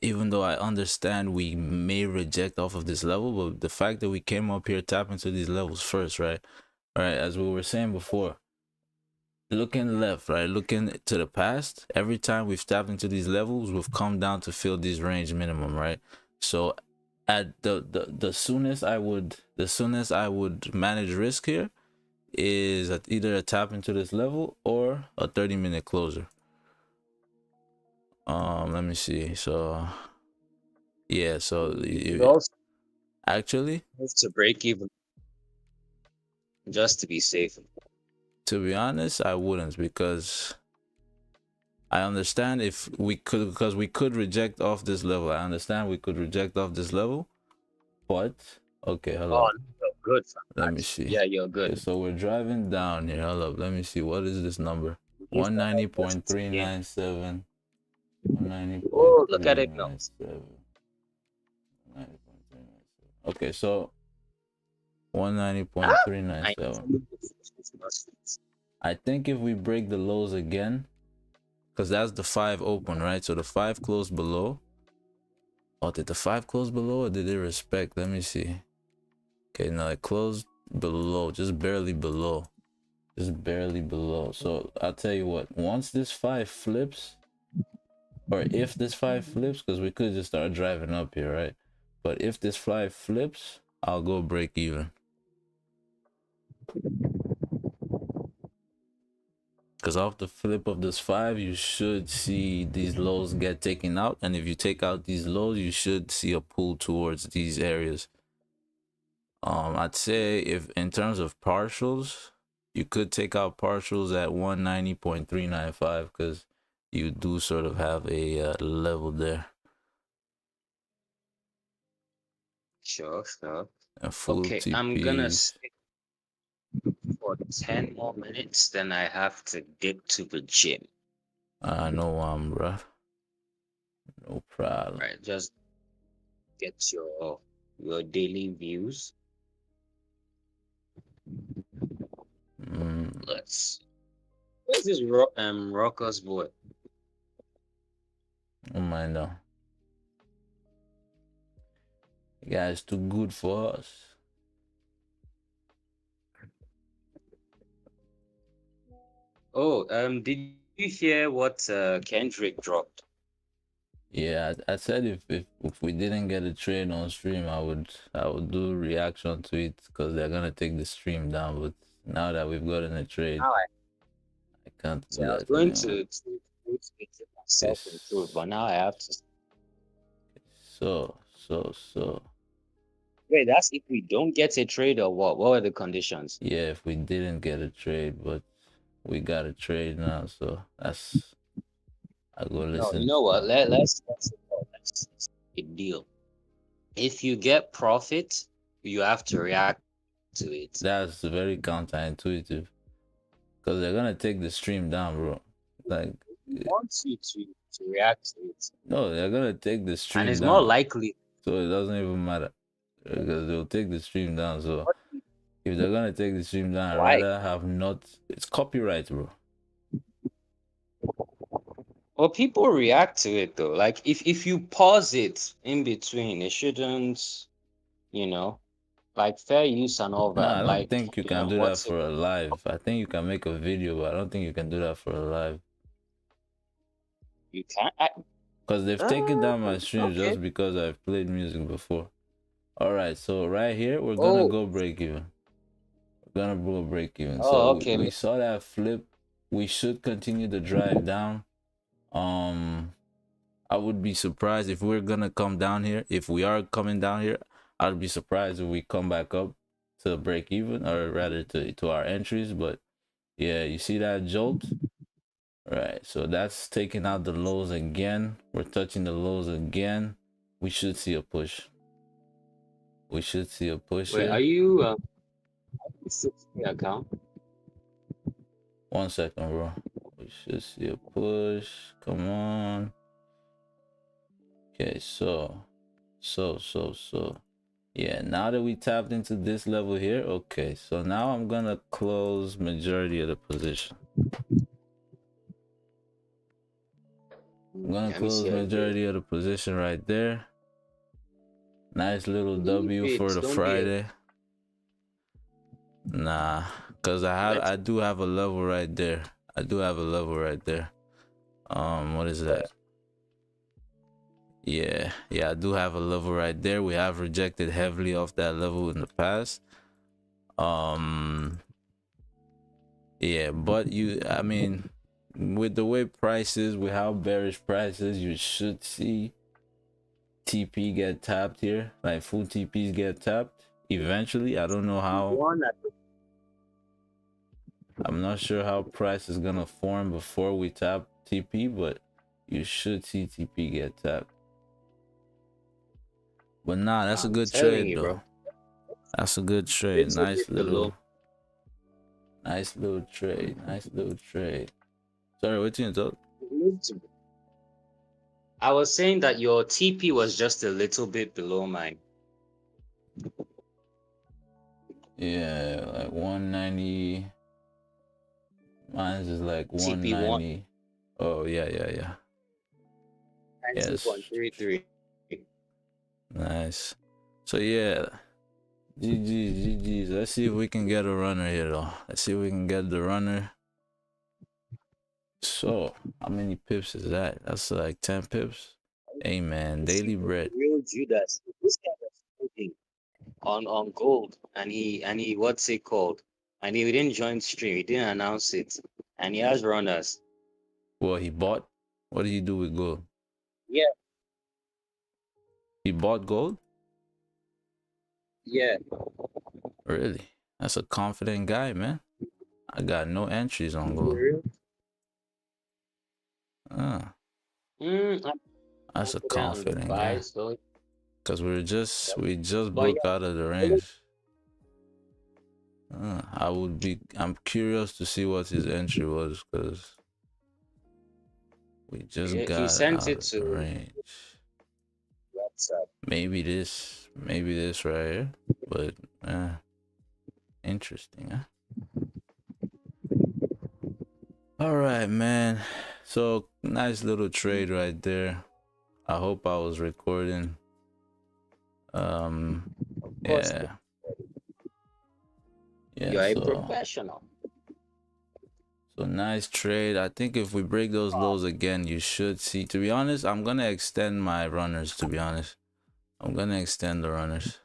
even though I understand we may reject off of this level, but the fact that we came up here, tap into these levels first, right? All right, as we were saying before, looking left, right, looking to the past, every time we've tapped into these levels, we've come down to fill these range minimum, right? So at the soonest I would manage risk here is at either a tap into this level or a 30-minute closer. Let me see. So yeah, so You also actually, have to break even just to be safe. to be honest, I wouldn't, because I understand if we could, because we could reject off this level. I understand we could reject off this level, but okay, hold Oh, up. no, you're good. Let me Fibonacci. see. Yeah, you're good. Okay, so we're driving down here. Hold up. Let me see. What is this number? Use the just again. 190.397. Oh, look at it now. 190.397. Okay, so Ah, I 190.397. I think if we break the lows again, because that's the 5 open, right? So the 5 closed below. Oh, did the 5 close below or did it respect? Let me see. Okay, no, it closed below, just barely below. Just barely below. So I'll tell you what, once this 5 flips, or if this 5 flips, because we could just start driving up here, right? But if this 5 flips, I'll go break even. Because off the flip of this 5, you should see these lows get taken out. And if you take out these lows, you should see a pull towards these areas. I'd say if in terms of partials, you could take out partials at 190.395 because you do sort of have a level there. Sure, sure. And full Okay, TPs. I'm gonna stay for 10 more minutes, then I have to get to the gym. No, bro. No problem. Right, just get your daily views. Let's. Where's this Rocker's boy? Oh my no. You guys too good for us. Oh, did you hear what Kendrick dropped? Yeah, I said if we didn't get a trade on stream, I would do reaction to it because they're gonna take the stream down. But now that we've gotten a trade, Now I can't do I was that going anymore. to self-improve, but now I have to. So. Wait, that's if we don't get a trade or what? What were the conditions? Yeah, if we didn't get a trade, but we got a trade now, so that's I go No, listen. you know what? Let's a deal. If you get profit, you have to react to it. That's very counterintuitive because they're gonna take the stream down, bro. Like, He wants you to react to it, no, they're gonna take the and stream it's more down, likely. so it doesn't even matter because they'll take the stream down. So if they're gonna take the stream down, I'd Why? rather have not. It's copyright, bro. Well, people react to it though. Like if you pause it in between, it shouldn't, you know, like fair use and all No, I that. don't Like, think you can do that what's it? for a live. I think you can make a video, but I don't think you can do that for a live. You can't. Because they've taken down my streams Okay. just because I've played music before. Alright, so right here, we're gonna Oh. go break even. We're gonna go break even. Oh, So okay. we saw that flip. We should continue the drive down. I would be surprised if we're gonna come down here. If we are coming down here, I'd be surprised if we come back up to break even, or rather to our entries. But yeah, you see that jolt? Right, so that's taking out the lows again. We're touching the lows again. We should see a push. We should see a push Wait, here. are you 60 account? 1 second, bro. We should see a push. Come on. Okay, so. Yeah, now that we tapped into this level here, okay. So now I'm gonna close majority of the position. I'm gonna close majority of the position right there. Nice little W for the Friday. Nah, cause I do have a level right there. I do have a level right there. What is that? Yeah, I do have a level right there. We have rejected heavily off that level in the past. Yeah, but I mean, with the way prices, with how bearish prices, you should see TP get tapped here, like full TPs get tapped eventually. I don't know how. I'm not sure how price is gonna form before we tap TP, but you should see TP get tapped. But nah, that's a good trade though. That's a good trade. Nice little trade. Nice little trade. Sorry, what you talk? I was saying that your TP was just a little bit below mine. Yeah, like 190. Mine's is like 190. TP1. Oh yeah. Yes. 90.33. Nice. So yeah, GG's. Let's see if we can get a runner here though. Let's see if we can get the runner. So how many pips is that? That's like 10 pips. Hey man, daily bread. Real Judas. This guy was smoking on gold, and he what's it called? And he didn't join stream. He didn't announce it, and he has runners. Well, he bought. What did he do with gold? Yeah. He bought gold? Yeah. Really? That's a confident guy, man. I got no entries on gold. That's a confident guy. Cause we just broke out of the range. I'm curious to see what his entry was, cause we just got out of the range. Maybe this right here, but interesting, huh? All right, man. So nice little trade right there. I hope I was recording. Yeah. You're a professional. So nice trade. I think if we break those lows again, you should see. To be honest, I'm gonna extend my runners. To be honest, I'm gonna extend the runners.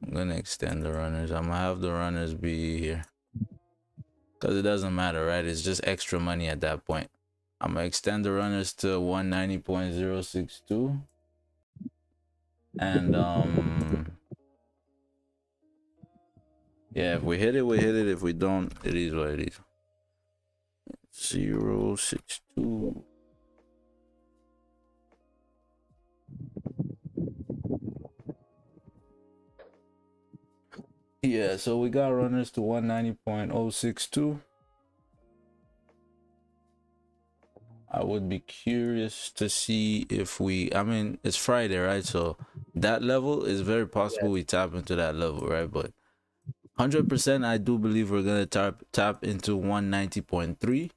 I'm gonna have the runners be here, cause it doesn't matter, right? It's just extra money at that point. I'm gonna extend the runners to 190.062, and yeah, if we hit it, we hit it. If we don't, it is what it is. 0.62. Yeah, so we got runners to 190.062. I would be curious to see if I mean, it's Friday, right? So that level is very possible we tap into that level, right? But 100% I do believe we're gonna tap into 190.3.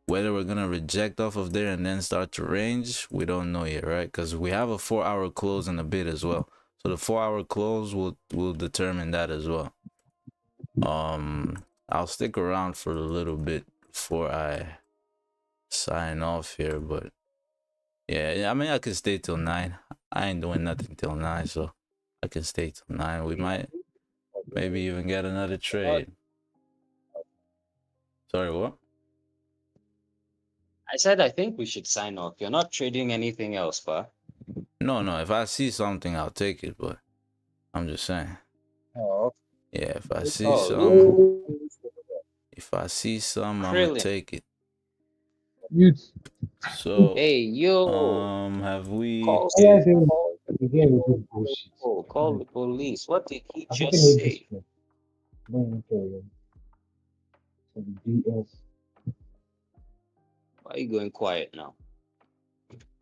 Whether we're gonna reject off of there and then start to range, we don't know yet, right? Because we have a 4-hour close in a bit as well. So the 4-hour close will determine that as well. I'll stick around for a little bit before I sign off here, but yeah, I mean, I can stay till 9. I ain't doing nothing till 9, so I can stay till 9. We might maybe even get another trade. Sorry, what? I said I think we should sign off. You're not trading anything else, pa? No, if I see something, I'll take it, but I'm just saying. Oh. Yeah, if I see some, I'm gonna take it. So hey, yo, have we call the police. What did he just say? Why are you going quiet now?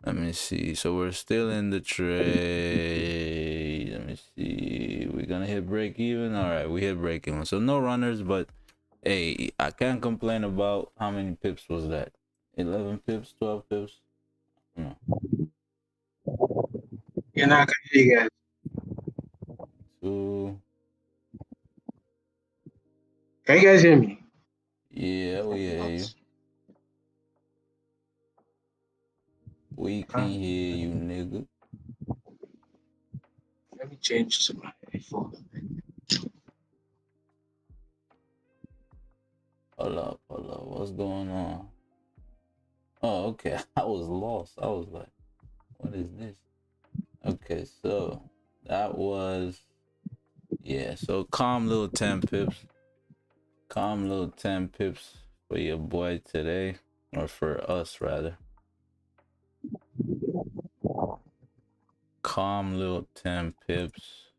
Let me see. So we're still in the trade. Let me see. We're gonna hit break even. All right, we hit break even. So no runners, but hey, I can't complain about how many pips was that? 11 pips, 12 pips. No. You're not gonna hear you guys. 2. Can you guys hear me? Yeah, we hear you. We can hear you, nigga. Let me change to my phone. Hold up. What's going on? Oh, okay. I was lost. I was like, what is this? Okay, so that was, yeah, so calm little 10 pips. Calm little 10 pips for your boy today, or for us rather. Calm little 10 pips.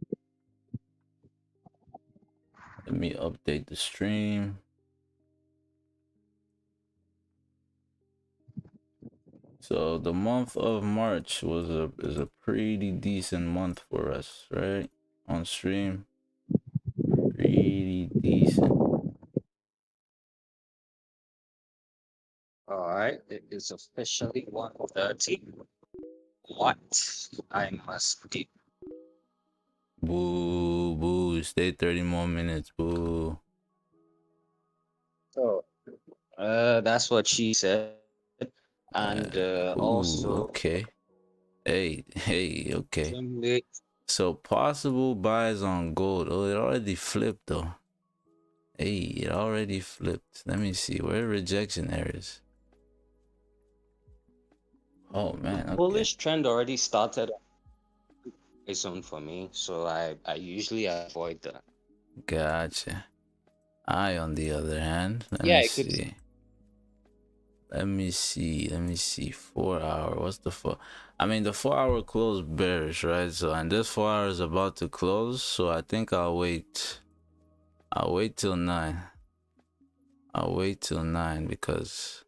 Let me update the stream. So the month of March is a pretty decent month for us, right? On stream. Pretty decent. All right, it is officially 1:30. What I must do. Boo, boo. Stay 30 more minutes. Boo. So, that's what she said. And Ooh, also, okay. Hey, hey, okay. Sunday, So possible buys on gold. Oh, it already flipped though. Hey, it already flipped. Let me see. Where are rejection areas? Oh man, okay. bullish trend already started its own for me, so I usually avoid that. Gotcha. I, on the other hand, let Yeah, me it could. see. Let me see. Let me see. 4 hour. What's the four? I mean, the 4 hour close bearish, right? So, and this 4 hour is about to close. So, I think I'll wait. I'll wait till 9. I'll wait till 9 because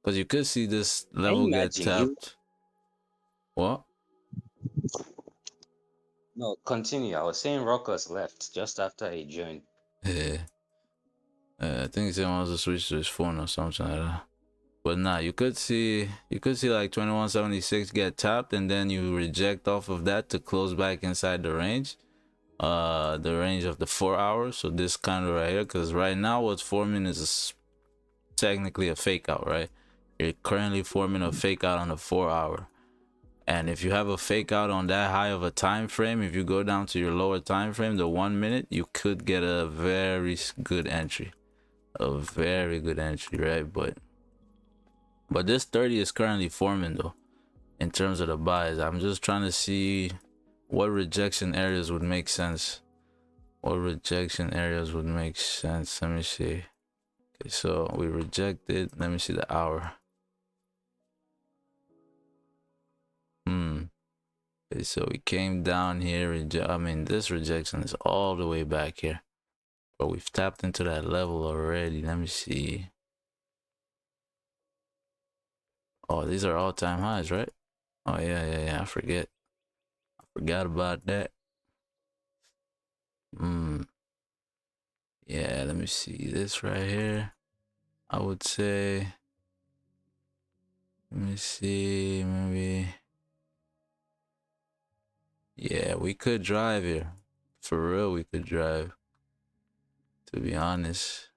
you could see this Can you level get imagine you? tapped. What? No, continue. I was saying Rockers left just after he joined. Yeah. I think he wants to switch to his phone or something like that. But nah, you could see like 2176 get tapped and then you reject off of that to close back inside the range. The range of the 4 hours. So this kind of right here, because right now what's forming is technically a fake out, right? You're currently forming a fake out on the 4 hour. And if you have a fake out on that high of a time frame, if you go down to your lower time frame, the 1 minute, you could get a very good entry. A very good entry, right? But this 30 is currently forming though in terms of the buys. I'm just trying to see what rejection areas would make sense. What rejection areas would make sense? Let me see. Okay, so we rejected. Let me see the hour. Okay, so we came down here. I mean, this rejection is all the way back here, but we've tapped into that level already. Let me see. Oh, these are all-time highs, right? Oh yeah. I forgot about that. Yeah, let me see this right here. I would say, let me see, maybe. Yeah, we could drive here. For real, we could drive, to be honest.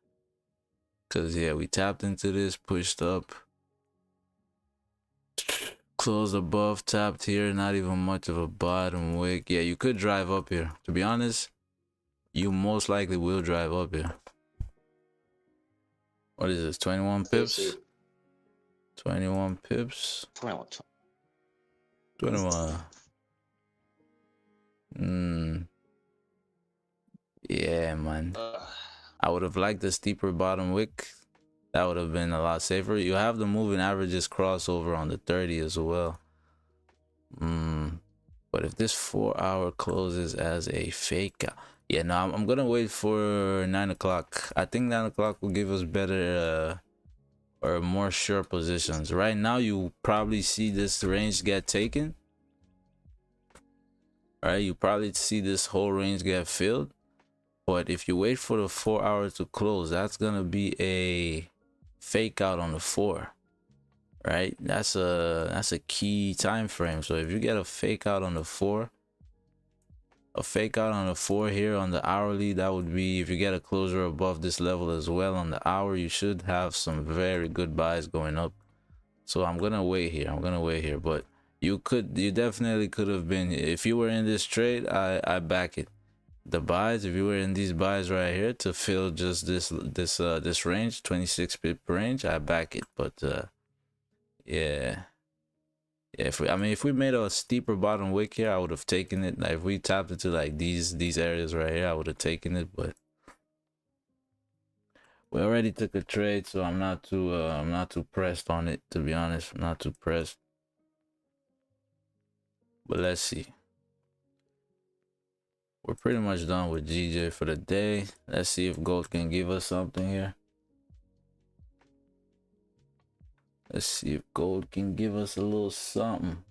Cause yeah, we tapped into this, pushed up, closed above, tapped here, not even much of a bottom wick. Yeah, you could drive up here. To be honest, you most likely will drive up here. What is this, 21 pips? 21 pips? 21. Yeah, man. I would have liked the steeper bottom wick. That would have been a lot safer. You have the moving averages crossover on the 30 as well. But if this 4 hour closes as a fake, yeah, no, I'm gonna wait for 9 o'clock. I think 9 o'clock will give us better or more sure positions. Right now, you probably see this range get taken. Right, you probably see this whole range get filled. But if you wait for the 4 hours to close, that's gonna be a fake out on the 4, right? That's a key time frame. So if you get a fake out on the 4, a fake out on the 4 here on the hourly, that would be, if you get a closure above this level as well on the hour, you should have some very good buys going up. So I'm gonna wait here. But you definitely could have been, if you were in this trade, I back it. The buys, if you were in these buys right here to fill just this range, 26 pip range, I back it. But yeah, if we made a steeper bottom wick here, I would have taken it. Like if we tapped into like these areas right here, I would have taken it. But we already took a trade, so I'm not too pressed on it, to be honest. I'm not too pressed. But let's see. We're pretty much done with GJ for the day. Let's see if gold can give us something here. Let's see if gold can give us a little something.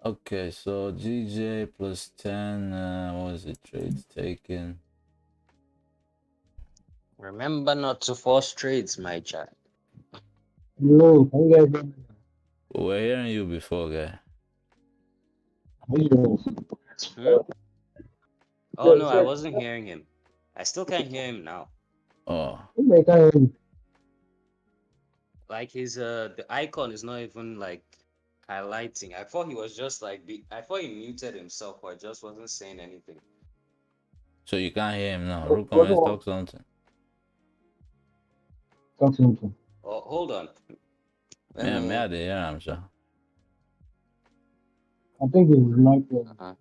Okay, so GJ plus 10. What was the trades taken? Remember not to force trades, my child. Hello, how you guys doing? We're hearing you before, guy. Hmm? Oh no, I wasn't hearing him. I still can't hear him now. Oh, Like his the icon is not even like highlighting. I thought he was just like I thought he muted himself or just wasn't saying anything. so you can't hear him now. Ruko, let's talk something. Oh, hold on. Let Yeah, me, I me. did hear him, sir. I think it's like Uh-huh.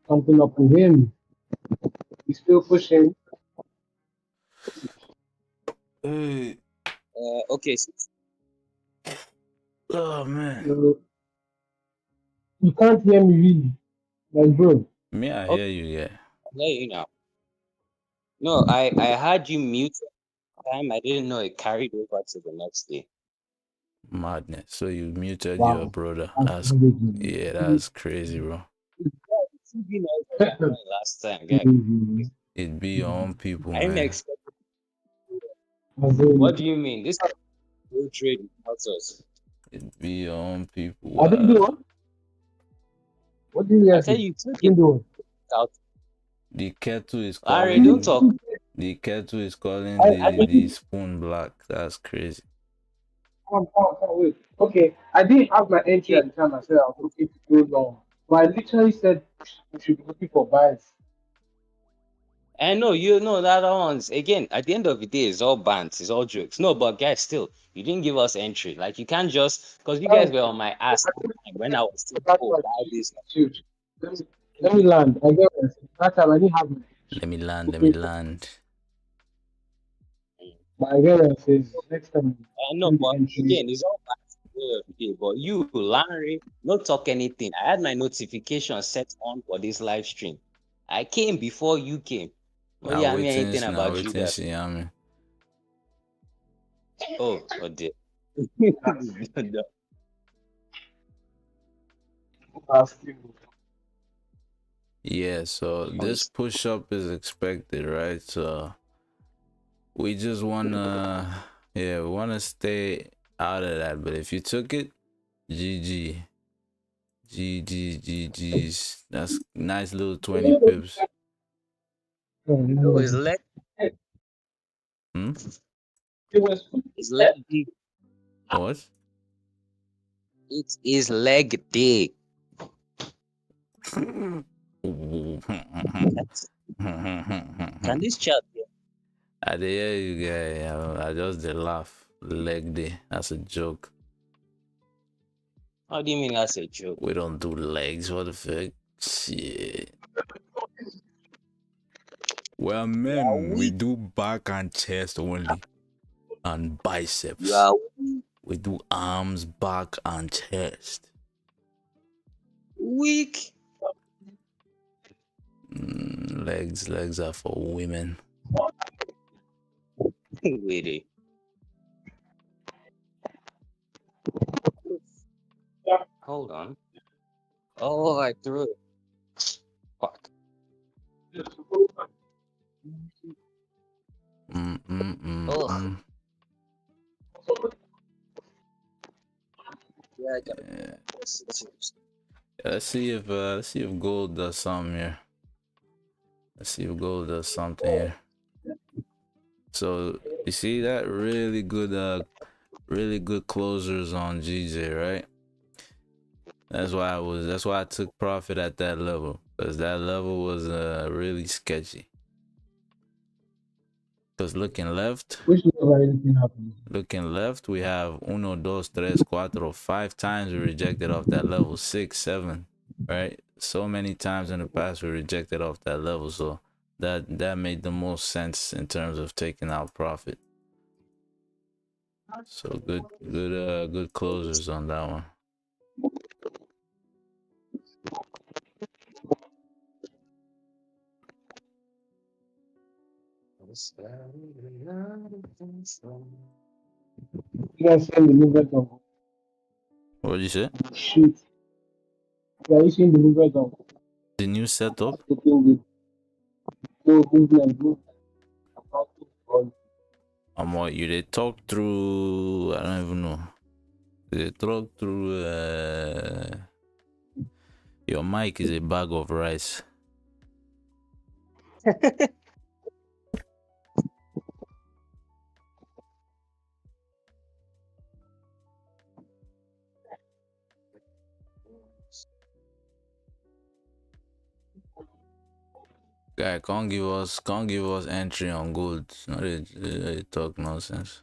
something up with him. He's still pushing. Hey. Okay. Oh, man. You can't hear me really. Like, bro. Me, I Okay. hear you, yeah. There you know. No, I had you mute time. I didn't know it carried over to the next day. Madness. So you muted your Wow. brother. That's Yeah, that's crazy, bro. TV knows what happened last time, guy. It be your own people, I didn't man. expect. What do you mean? This is no trade without us. It be your own people. I didn't do what? What did you I guys tell say? you, took it Didn't do out. The kettle is Larry, don't calling. talk. The kettle is calling I the didn't. spoon black. That's crazy. Wait. Okay, I didn't have my entry Okay. at the time. I said I was looking to go long, but I literally said we should be looking for buys. And no, you know the other ones. Again, at the end of the day, it's all bants, it's all jokes. No, but guys, still, you didn't give us entry. Like you can't just because you guys were on my ass when I was still That's oh why buy this. shoot. Let me land. I get it. That time I didn't have my Let me land. Let me looking for, land. but I get it. Says next time No, send the but entry. again, it's all bants at the end of the day. But you, Larry, not talk anything. I had my notification set on for this live stream. I came before you came. Oh Now yeah, I mean waiting, anything now about you waiting. guys. See, I mean, Oh dear. Asking. yeah. So this push up is expected, right? So we just wanna, yeah, we wanna stay out of that. But if you took it, GG, GG's. That's nice little 20 pips. No, it's leg. Hmm. It's leg day. What? It is leg day. Can Can this chat? I did hear you guys. I just did laugh. Leg day. That's a joke. How do you mean that's a joke? We don't do legs. What the fuck? Shit. Well, men, we do back and chest only, and biceps. You are We do arms, back, and chest. weak. Legs are for women. Wait. Hold on. Oh, I threw it. Fuck. Ugh. Yeah, I got it. Let's see if gold does something here. Let's see if gold does something here. So you see that really good closers on GJ, right? That's why I took profit at that level, because that level was really sketchy. Because looking left, we have 1, 2, 3, 4, 5 times we rejected off that level, 6, 7, right? So many times in the past we rejected off that level, so that made the most sense in terms of taking out profit. So good closers on that one. You guys send the movement of What did you say? shoot. Yeah, you seen the movement of The new setup? taking the movement. What you they talk through? I don't even know. They talk through Your mic is a bag of rice. Guy, can't give us entry on gold. Not they talk nonsense.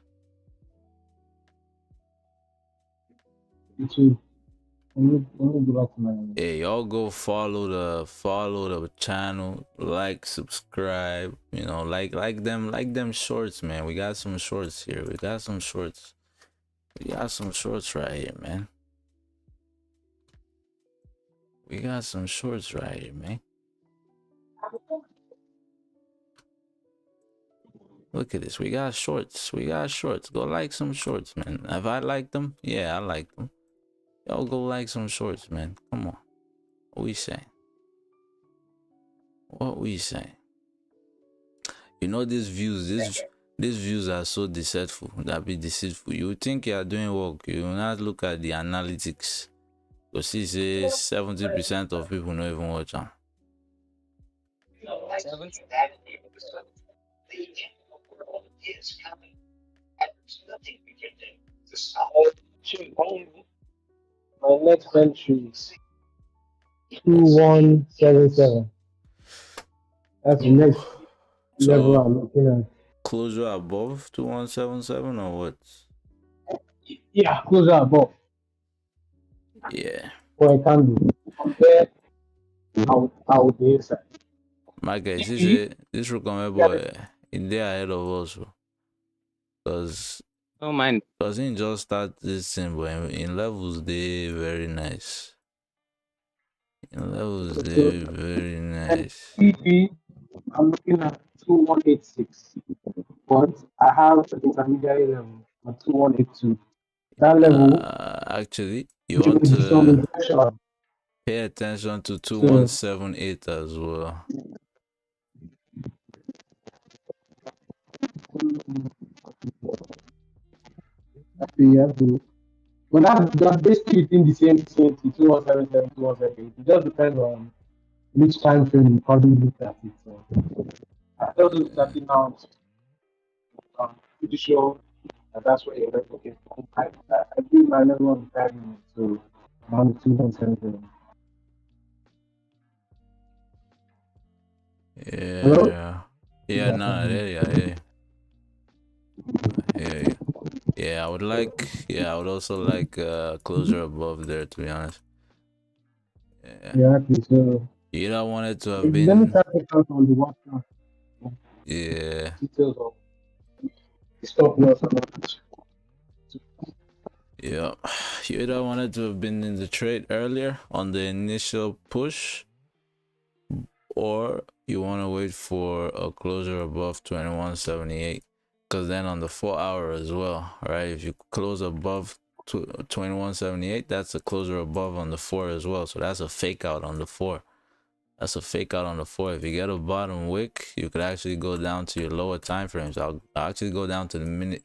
Let me go back to my. Hey, y'all go follow the channel, like, subscribe, you know, like them shorts, man. We got some shorts here. We got some shorts right here, man. We got some shorts right here, man. Look at this. We got shorts. Go like some shorts, man. Have I liked them? Yeah, I like them. Y'all go like some shorts, man. Come on. What we saying? You know, these views are so deceitful. You would think you are doing work. You will not look at the analytics. Because see, say 70% of people don't even watch them. 70? My next entry is 2177. That's the next level I'm looking at. Closure above 2177 or what? Yeah, closer above. Yeah. Or I can do. From there, I'll be inside. My guy, this recommend boy in there ahead of us. Because Don't mind. doesn't just start this thing, but in levels they very nice. In levels they very nice. TP, I'm looking at 2186. But I have the intermediary level at 2182. That level, Actually, you want some to impression. pay attention to 2178 as well. But that's basically within the same 2177, 2178. It just depends on which time frame you probably look at it. So I just looked at it now. I'm pretty sure that's what you're looking for. I do my level on 5 minutes, so around 2177. Yeah. Hello? Yeah, no, yeah. Yeah, I would also like closure above there, to be honest. Yeah, so You don't want it to have let me been. try to out on the WhatsApp Yeah. details of the stop loss and all that. Yeah. You either wanted to have been in the trade earlier on the initial push, or you want to wait for a closure above 2178. Because then on the 4-hour as well, right? If you close above 2178, that's a closure above on the 4 as well. So that's a fake out on the 4. If you get a bottom wick, you could actually go down to your lower time frames. I'll actually go down to the minute.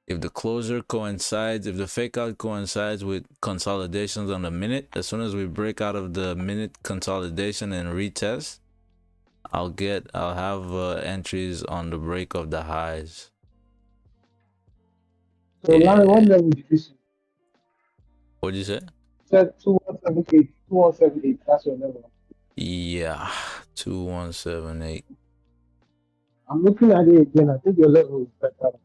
If the closure coincides, if the fake out coincides with consolidations on the minute, as soon as we break out of the minute consolidation and retest, I'll have entries on the break of the highs. So Larry, what level did you see? What'd you say? Said 2178, 2178, that's your level. Yeah, 2178. I'm looking at it again. I think your level is better.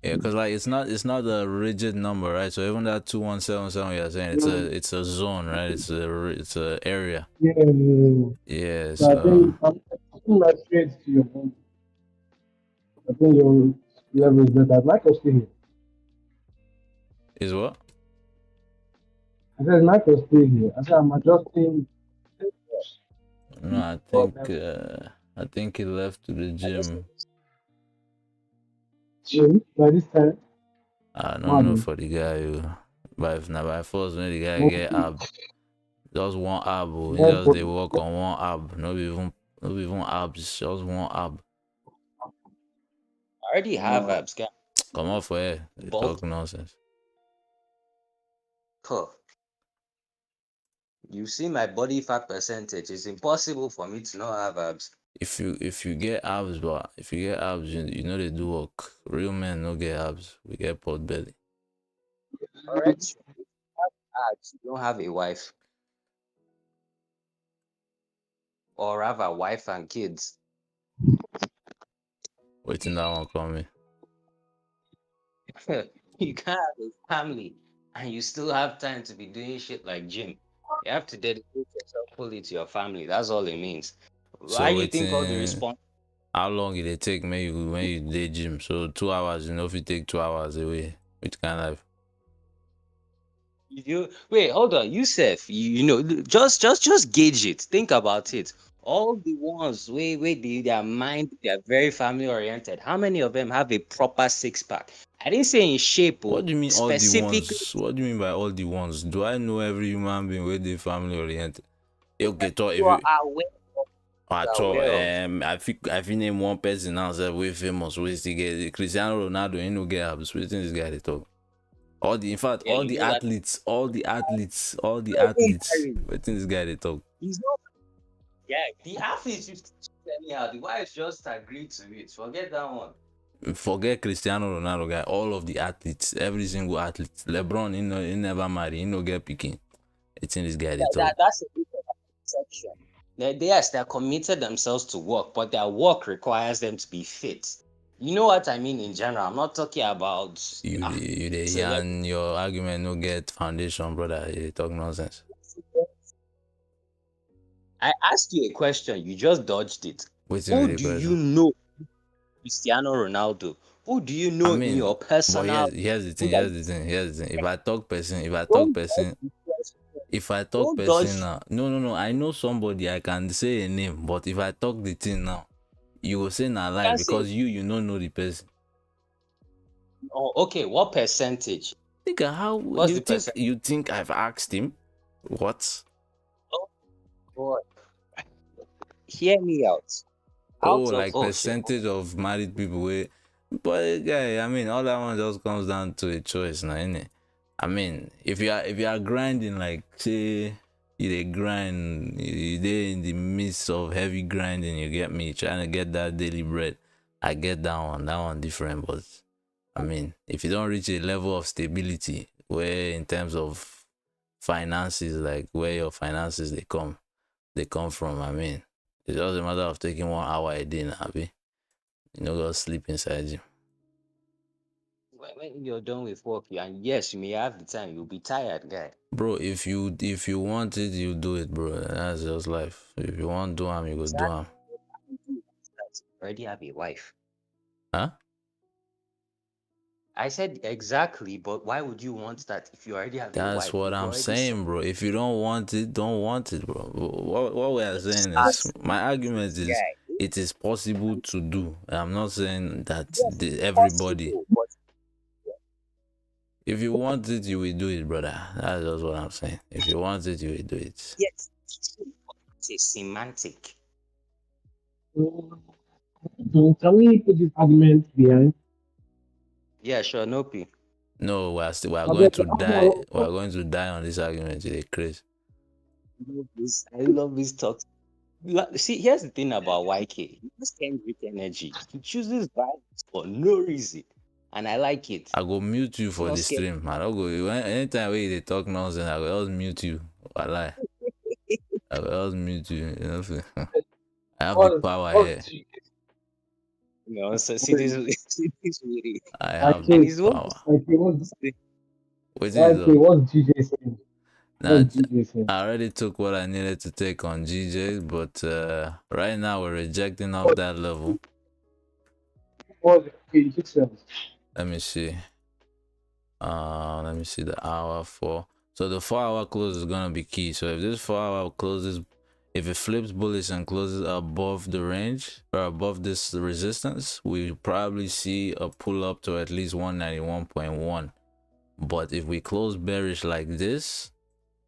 Yeah, because like it's not a rigid number, right? So even that 2177 you're saying it's a zone, right? It's a area. Yeah. So I think I'm putting my trades to your point. I think your level is better. I'd like to stay here. Is what? I said Michael stay here. I said I'm adjusting. No, I think he left to the gym. Gym by this time. I don't know for the guy who, but if not by force, when the guy get ab, just one ab, just they work on one ab, not even abs, just one ab. I already have abs, guy. Come off for here, they talk nonsense. Cool. You see my body fat percentage. It's impossible for me to not have abs. If you get abs, but if you get abs, you know they do work. Real men no get abs. We get pot belly. Alright, you have abs, you don't have a wife, or have a wife and kids. Waiting that one coming. You can't have a family and you still have time to be doing shit like gym. You have to dedicate yourself fully to your family. That's all it means. Why So you think all the waiting. response? How long did it take when you day gym? So 2 hours. You know if you take 2 hours away, which kind of life? You wait, hold on, Yusuf. You know, just gauge it. Think about it. All the ones their mind, they're very family oriented. How many of them have a proper six pack? I didn't say in shape, What do you mean all the specifically. ones? What do you mean by all the ones? Do I know every human being with the family oriented? Okay, so if You are you aware of, at you are all, aware of. I think name one person now say we famous, we still get Cristiano Ronaldo, he no get abs. Waiting this guy they talk. In fact, Yeah, all you the know that athletes, Hey, Harry, waiting this guy they talk. he's not. Yeah, the athletes used to anyhow. The wives just agreed to it. Forget that one. Forget Cristiano Ronaldo guy, all of the athletes, every single athlete. LeBron, he never marry, he no get picking. It's in this guy they talk. That's a bit of an exception. Yes, they're committed themselves to work, but their work requires them to be fit. You know what I mean in general. I'm not talking about You the celeb. and your argument no get foundation, brother. You talk nonsense. I asked you a question, you just dodged it. Waiting Who with the do you question. know Cristiano Ronaldo? Who do you I know in mean, your but personal? here's the thing, here's the thing. If I talk person, Don't dodge the question. if I talk Don't person dodge. now, no. I know somebody, I can say a name, but if I talk the thing now, you will say na You lie can't say. because you don't know the person. Oh, okay. What percentage? Nigga, how What's the percentage? you think I've asked him? What? Oh, boy. Hear me out. Oh, Out of like shit. percentage of married people with, but guy, I mean all that one just comes down to a choice now, innit? I mean, if you are grinding, like say you dey grind, you dey in the midst of heavy grinding, you get me, trying to get that daily bread. I get that one different, but I mean, if you don't reach a level of stability where in terms of finances, like where your finances they come from, I mean, it's just a matter of taking 1 hour a day now, abi. You know, go sleep inside you. When you're done with work, and yes, you may have the time, you'll be tired, guy. Bro, if you want it, you do it, bro. That's just life. If you want do am, you go do am. Already have a wife. Huh? I said exactly, but why would you want that if you already have a That's wife? what You've I'm already saying, bro. If you don't want it, don't want it, bro. What we are saying is, said, my argument is, yeah, it is possible to do. I'm not saying that yes, everybody. possible, but If you want it, you will do it, brother. That's just what I'm saying. If you want it, you will do it. yes, it's a semantic. Can we put this argument behind? Yeah, sure, no P. No, we are going Okay, to die. We are going to die on this argument. It's crazy. I love this talk. See, here's the thing about YK. He just can't with energy. He chooses violence for no reason. And I like it. I go mute you He's for not the scared. stream. I don't go anytime we they talk nonsense. I will just mute you. Walai. I will just mute you. You know, I have the power here. You know, so see this really. I I have think, the He's what power. what's What is it? what's GJ saying? Nah, What's GJ saying? I already took what I needed to take on GJ, but right now we're rejecting off that level. Okay, you took seven. Let me see. Let me see the hour for. So the 4 hour close is gonna be key. So if this 4 hour closes, if it flips bullish and closes above the range or above this resistance, we probably see a pull up to at least 191.1. But if we close bearish like this,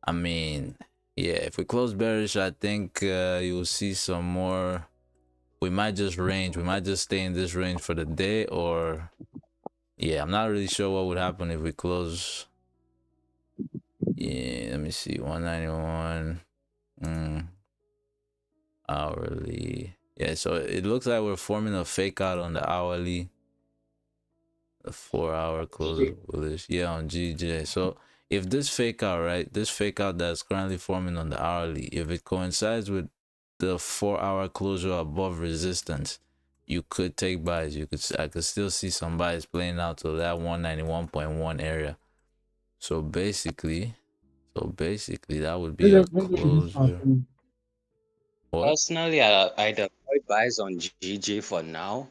I mean, yeah, if we close bearish, I think you'll see some more. We might just range. We might just stay in this range for the day, or yeah, I'm not really sure what would happen if we close. Yeah, let me see. 191. Hourly. Yeah, so it looks like we're forming a fake out on the hourly. The 4 hour close bullish. Yeah, on GJ. So if this fake out, right? This fake out that's currently forming on the hourly, if it coincides with the 4 hour closure above resistance, you could take buys. I could still see some buys playing out to that 191.1 area. So basically that would be a closure. What? Personally, I'd avoid buys on GJ for now.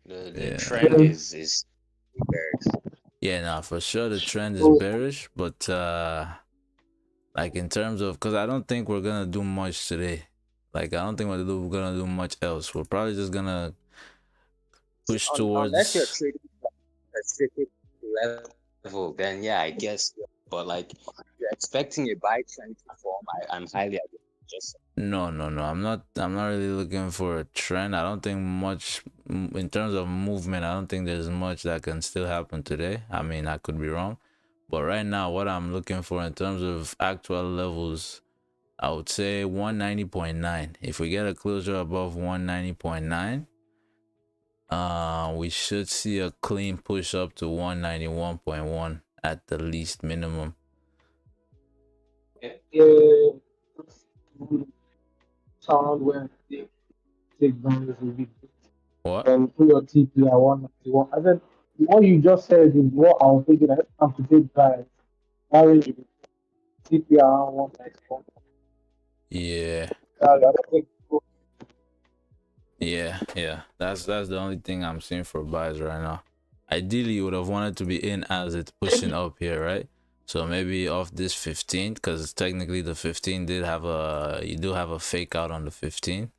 The Yeah. trend is bearish. Yeah, nah, for sure the trend is bearish, but like in terms of, because I don't think we're gonna do much today. Like I don't think we're gonna do much else. We're probably just gonna push Unless you're towards. trading at a specific level, then yeah, I guess. But like, if you're expecting a buy trend to form, I'm highly just. No. I'm not really looking for a trend. I don't think much in terms of movement. I don't think there's much that can still happen today. I mean, I could be wrong, but right now, what I'm looking for in terms of actual levels, I would say 190.9. If we get a closure above 190.9, we should see a clean push up to 191.1 at the least minimum. Sound where they take advantage of it. What? And put your TP at 191. I said, what you just said is what I was thinking. I have to take by marriage TP around 191. Yeah. I don't think Yeah. That's the only thing I'm seeing for buys right now. Ideally, you would have wanted to be in as it's pushing up here, right? So maybe off this 15, because technically the 15 you do have a fake out on the 15,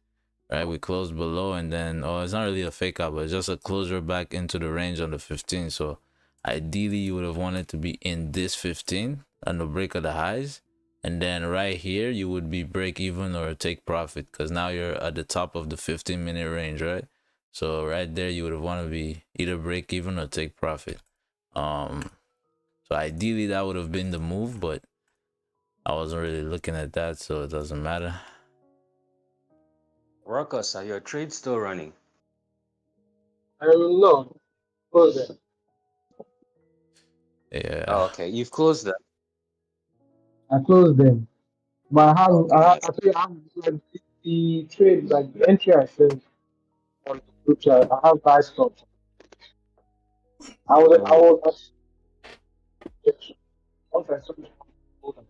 right? We closed below and then, it's not really a fake out, but it's just a closure back into the range on the 15. So ideally, you would have wanted to be in this 15 on the break of the highs. And then right here, you would be break even or take profit because now you're at the top of the 15-minute range, right? So right there, you would want to be either break even or take profit. So ideally, that would have been the move, but I wasn't really looking at that, so it doesn't matter. Ruckus, are your trades still running? I don't know. Close them. Yeah. Oh, okay, you've closed them. I closed them. But I have, Okay, I nice. actually have like the trade, like the entry I said on the group chat. I have buy stops. I was once I saw it, hold on.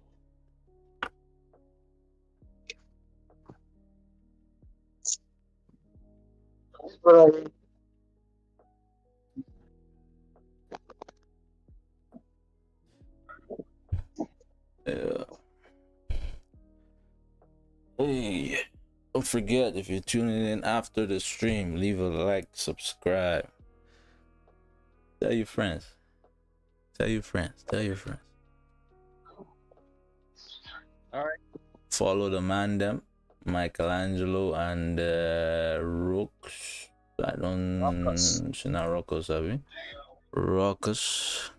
But Yeah. Hey, don't forget, if you're tuning in after the stream, leave a like, subscribe. Tell your friends. Tell your friends. All right. Follow the man them, Michelangelo and Rooks. I don't. She's not Rockus, have you? Rockus.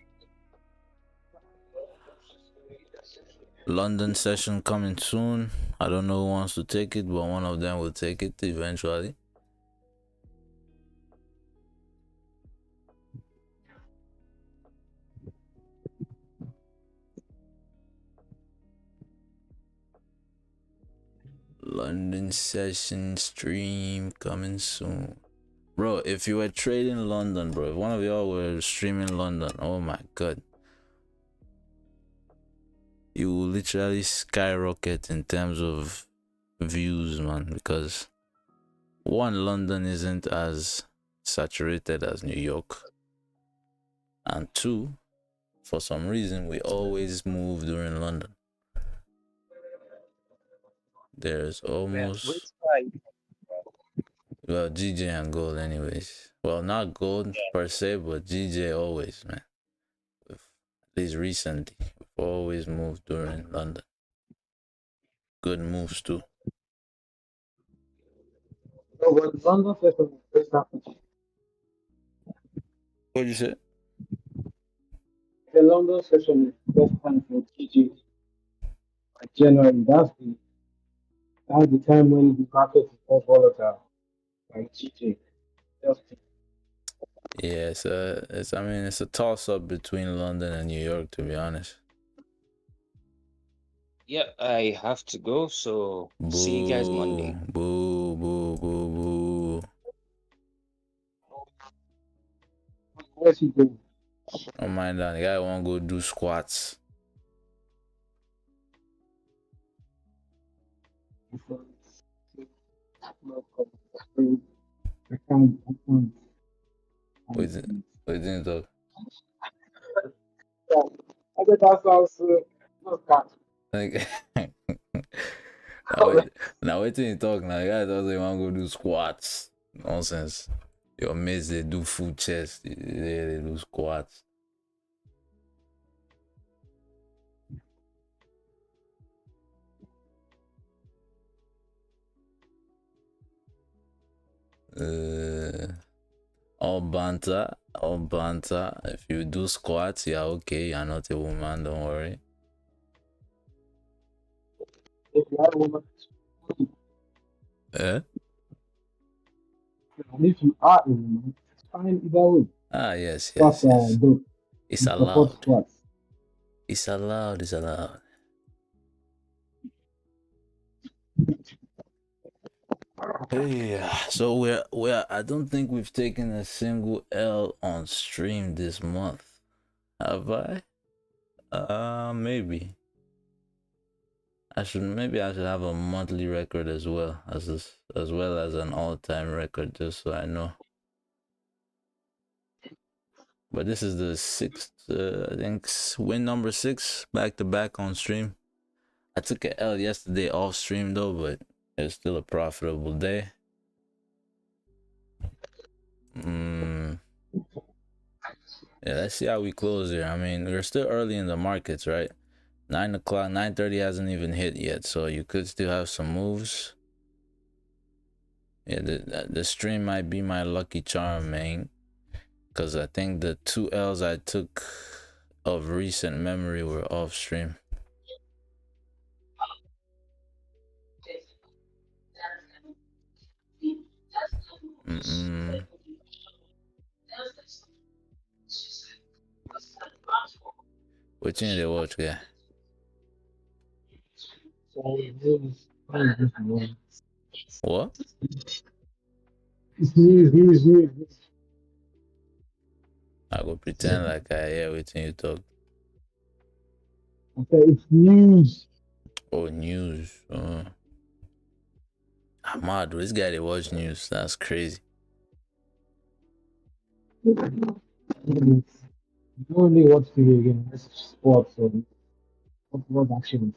London session coming soon. I don't know who wants to take it, but one of them will take it eventually. London session stream coming soon. Bro, if you were trading London, bro, if one of y'all were streaming London, oh my god. You will literally skyrocket in terms of views, man, because one, London isn't as saturated as New York, and two, for some reason we always move during London. There's almost, well, GJ and gold anyways. Well, not gold per se, but GJ always, man. At least recently, we've always moved during London. Good moves too. no, but London session is based on What'd you say? the London session is best time for GG. Like January, that's the time when the market is more volatile. Like GG. Just Yeah, it's I mean it's a toss up between London and New York, to be honest. Yeah, I have to go. So see you guys Boo, Monday. boo, boo, boo, boo. where's he going? Don't mind that. The guy won't go do squats. I can't. Wait, didn't talk. I think that sounds not bad. Like, now wait till you talk. Now the guy doesn't want to go do squats. Nonsense. Your mates they do full chest. They do squats. All banter, all banter. If you do squats, yeah, okay. You're not a woman. Don't worry. If you are a woman, Eh? and if you are a woman, it's fine either way. Ah, yes, Squats yes, are yes. dope. It's We support allowed. squats. It's allowed. It's allowed. Yeah. So we're. I don't think we've taken a single L on stream this month. Have I? Maybe. Maybe I should have a monthly record as well as well as an all-time record, just so I know. But this is the sixth, I think, win number 6 back to back on stream. I took an L yesterday off stream though, but it's still a profitable day. Yeah, let's see how we close here. I mean, we're still early in the markets, right? 9 o'clock, 9:30 hasn't even hit yet, so you could still have some moves. Yeah, the stream might be my lucky charm, man. Because I think the 2 L's I took of recent memory were off stream. What you need to watch, guy? So What? it's news. I go pretend like I hear everything you talk. Okay, it's news. Oh, news. I'm mad. This guy they watch news. That's crazy. You don't only watch TV again. It's sports and what action.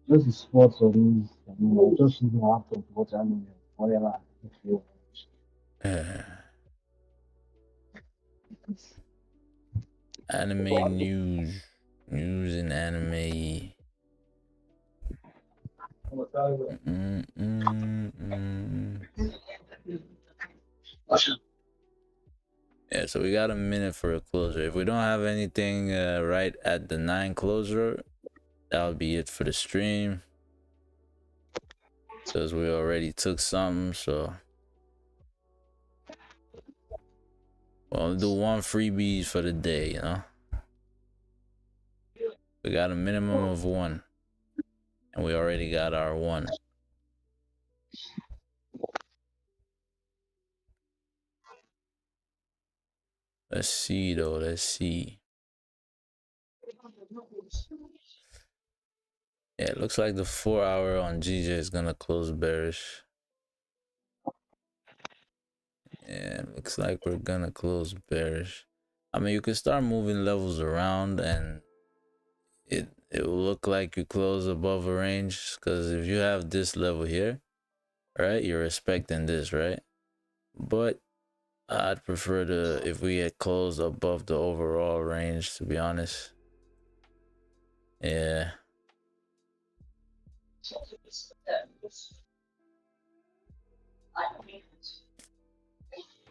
Just the sports or news. I mean, just use my laptop to watch anime, whatever. If you Anime news. News and anime. Yeah, so we got a minute for a closer. If we don't have anything right at the 9 closer, that'll be it for the stream. Because we already took something, so we'll do 1 freebies for the day, you know. We got a minimum of 1. And we already got our 1. Let's see though, let's see. Yeah, it looks like the 4 hour on GJ is gonna close bearish. Yeah, looks like we're gonna close bearish. I mean, you can start moving levels around and it will look like you close above a range, because if you have this level here, right, you're respecting this, right? But I'd prefer to, if we had closed above the overall range, to be honest. Yeah.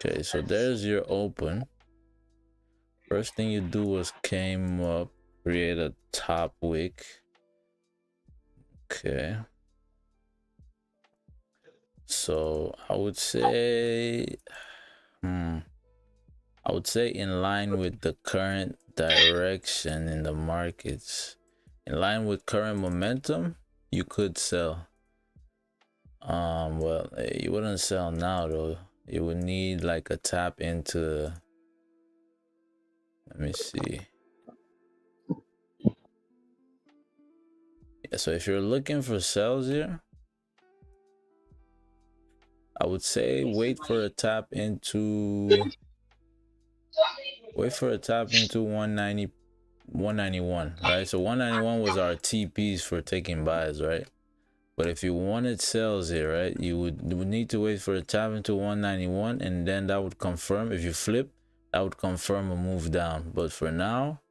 Okay, so there's your open. First thing you do was came up, create a top wick. Okay. So I would say, I would say in line with the current direction in the markets, in line with current momentum, you could sell. Well, you wouldn't sell now though. You would need like a tap into, let me see. Yeah, so if you're looking for sells here, I would say wait for a tap into 190, 191, right? So 191 was our TPs for taking buys, right? But if you wanted sells here, right, you would need to wait for a tap into 191, and then that would confirm. If you flip, that would confirm a move down. But for now,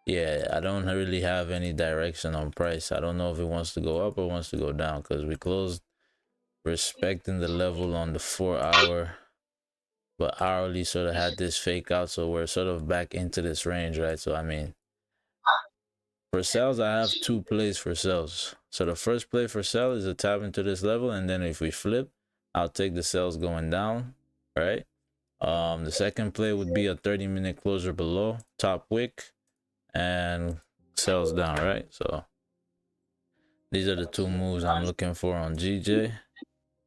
yeah, I don't really have any direction on price. I don't know if it wants to go up or wants to go down, because we closed respecting the level on the 4 hour, but hourly sort of had this fake out, so we're sort of back into this range, right? So I mean, for sales, I have 2 plays for sales. So the first play for sell is a tap into this level, and then if we flip, I'll take the sales going down, right? The second play would be a 30-minute closure below, top wick, and sells down, right? So these are the 2 moves I'm looking for on GJ.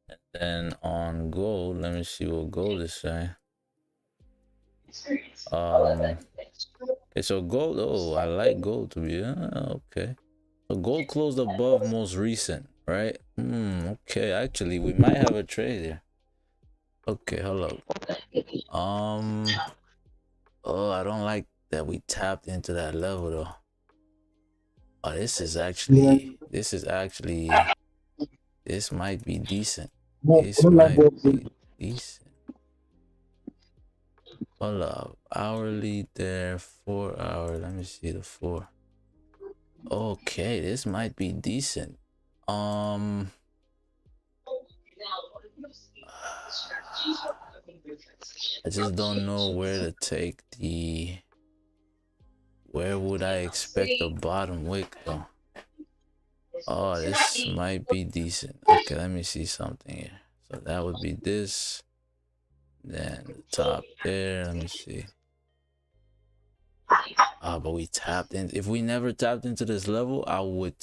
And then on gold, let me see what gold is saying. Okay, so gold, oh, I like gold to be, okay. So gold closed above most recent, right? Okay, actually, we might have a trade here. Okay, hold up. Oh, I don't like that we tapped into that level though. Oh, this might be decent. This might be decent. Hold up, hourly there, 4 hour. Let me see the 4. Okay, this might be decent. I just don't know where to take the. Where would I expect the bottom wick though? Oh, this might be decent. Okay, let me see something here. So that would be this. Then the top there. Let me see. But we tapped in. If we never tapped into this level, I would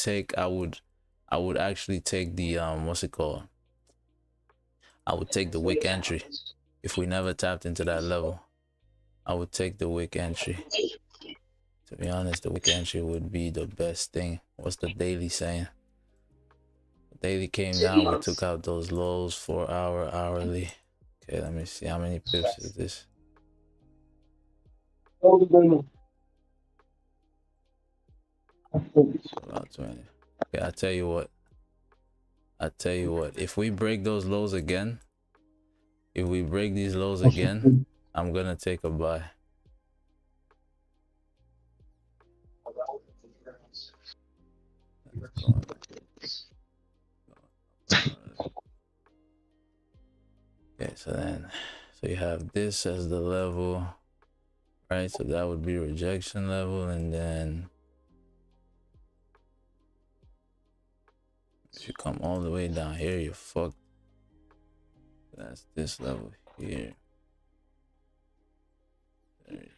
actually take the what's it called? I would take the wick entry. If we never tapped into that level, I would take the wick entry. To be honest, the wick entry would be the best thing. What's the daily saying? The daily came down, we took out those lows, 4 hour, hourly. Okay, let me see how many pips is this. About 20. Okay, I tell you what. If we break those lows again, if we break these lows again, I'm gonna take a buy. Okay, so you have this as the level, right? So that would be rejection level, and then if you come all the way down here, you're fucked. That's this level here. 30.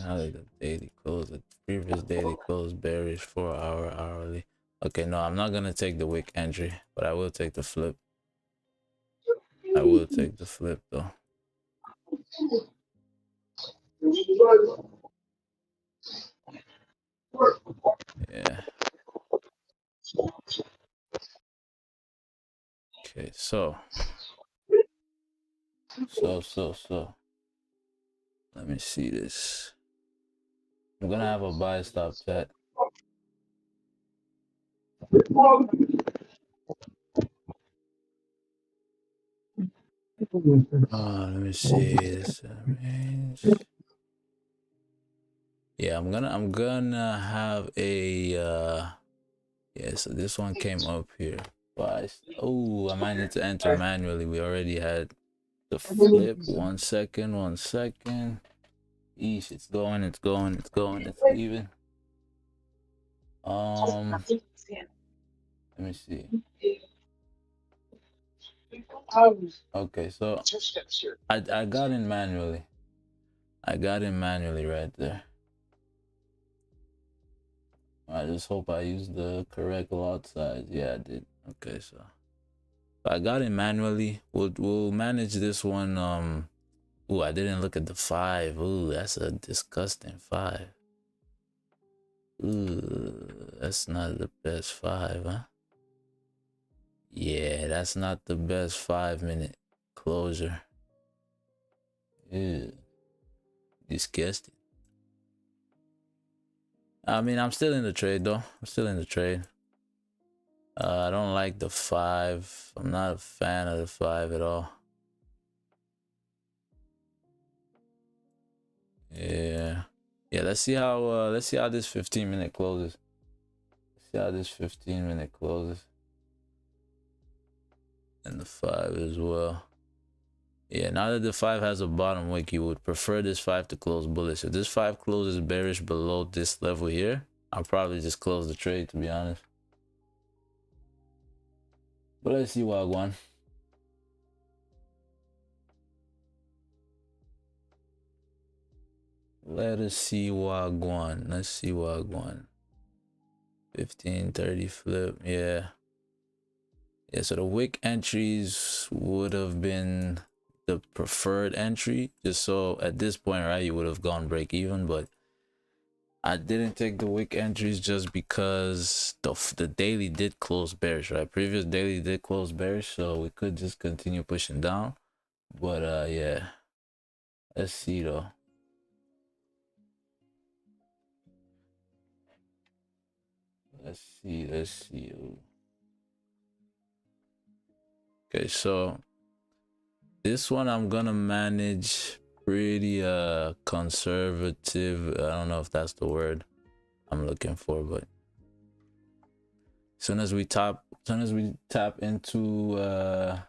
How did the daily close? The previous daily close bearish, 4 hour, hourly. Okay, no, I'm not gonna take the wick entry, but I will take the flip. I will take the flip though. Yeah. Okay, so. Let me see this. I'm gonna have a buy stop chat. Let me see this range. Yeah, I'm gonna have a Yeah, so this one came up here. But I might need to enter manually. We already had the flip. 1 second, 1 second. Eesh, it's going, it's leaving. Let me see. Okay, so I got in manually. I got in manually right there. I just hope I used the correct lot size. Yeah, I did. Okay, so I got it manually. We'll manage this one. Ooh, I didn't look at the 5. Ooh, that's a disgusting 5. Ooh, that's not the best 5, huh? Yeah, that's not the best 5-minute closure. Ew, disgusting. I mean, I'm still in the trade though. I'm still in the trade. I don't like the 5. I'm not a fan of the 5 at all. Yeah. Yeah, let's see how this 15-minute closes. Let's see how this 15-minute closes. And the 5 as well. Yeah, now that the 5 has a bottom wick, you would prefer this 5 to close bullish. If this 5 closes bearish below this level here, I'll probably just close the trade, to be honest. But let's see what I want. Let us see Wagwan. Let's see Wagwan. 1530 flip. Yeah. Yeah, so the wick entries would have been the preferred entry. Just so at this point, right, you would have gone break even, but I didn't take the wick entries just because the daily did close bearish, right? Previous daily did close bearish, so we could just continue pushing down. But yeah. Let's see though. Let's see. Okay, so this one I'm gonna manage pretty conservative. I don't know if that's the word I'm looking for, but as soon as we tap into I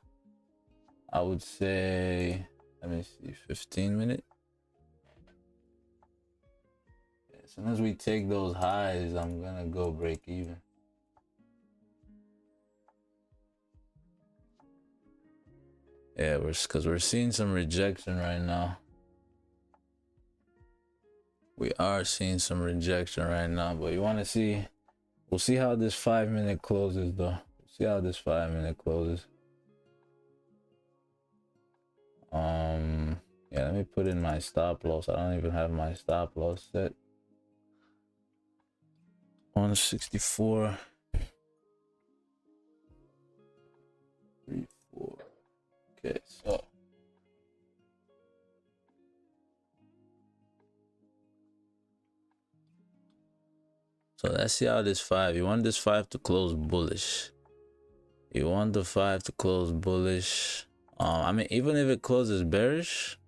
would say, let me see, 15-minute. As soon as we take those highs, I'm gonna go break even. Yeah, because we're seeing some rejection right now. We are seeing some rejection right now, but you want to see, we'll see how this 5-minute closes though. See how this 5-minute closes. Yeah, let me put in my stop loss. I don't even have my stop loss set. 164. 34. Okay, so let's see how this 5. You want this 5 to close bullish. You want the 5 to close bullish. I mean, even if it closes bearish,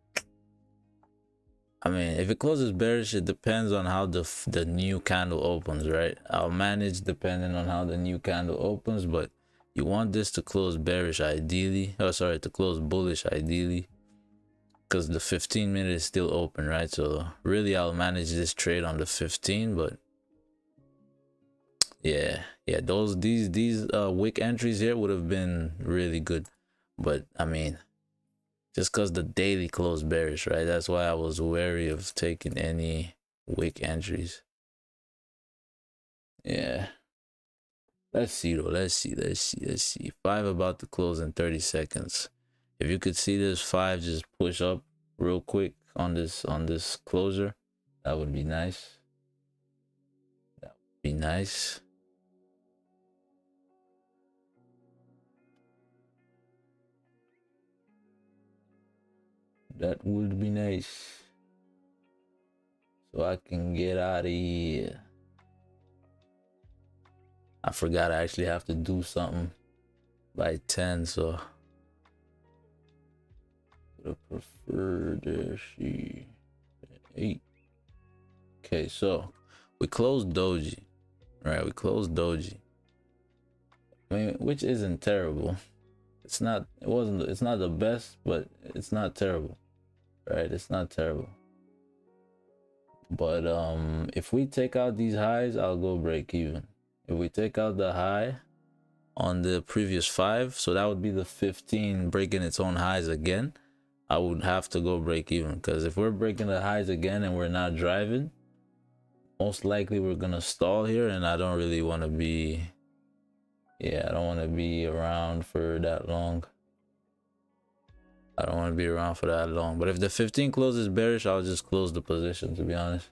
if it closes bearish, it depends on how the new candle opens, right? I'll manage depending on how the new candle opens, but you want this to close bearish ideally. Oh, sorry, to close bullish ideally, because the 15-minute is still open, right? So really, I'll manage this trade on the 15, but yeah, these wick entries here would have been really good, but I mean, just because the daily closed bearish, right? That's why I was wary of taking any wick entries. Yeah. Let's see though. Let's see. 5 about to close in 30 seconds. If you could see this 5 just push up real quick on this closure, that would be nice. That would be nice. That would be nice. So I can get out of here. I forgot I actually have to do something by 10, so the preferred 8. Okay, so we closed doji, right? We closed doji. I mean, which isn't terrible. It's not the best, but it's not terrible, right? It's not terrible. But if we take out these highs, I'll go break even. If we take out the high on the previous 5, so that would be the 15 breaking its own highs again, I would have to go break even. Because if we're breaking the highs again and we're not driving, most likely we're gonna stall here, and I don't really want to be, I don't want to be around for that long. I don't want to be around for that long. But if the 15 closes bearish, I'll just close the position, to be honest.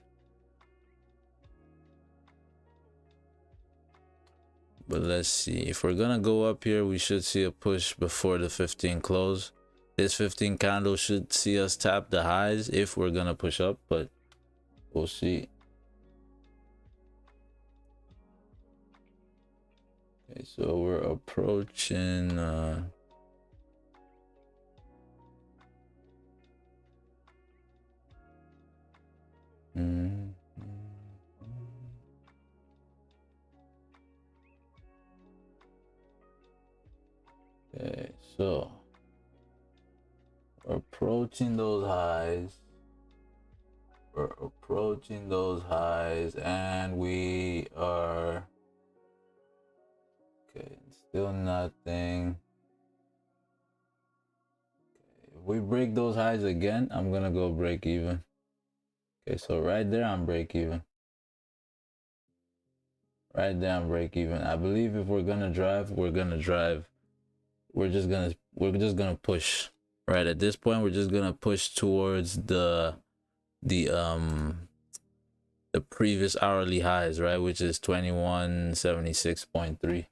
But let's see. If we're gonna go up here, we should see a push before the 15 close. This 15 candle should see us tap the highs if we're gonna push up, but we'll see. Okay, so we're approaching okay, so we're approaching those highs. We're approaching those highs, and we are okay. Still nothing. Okay, if we break those highs again, I'm gonna go break even. Okay, so right there I'm break even. Right there I'm break even. I believe if we're gonna drive, we're gonna drive. We're just gonna push. Right at this point, we're just gonna push towards the previous hourly highs, right, which is 2176.3.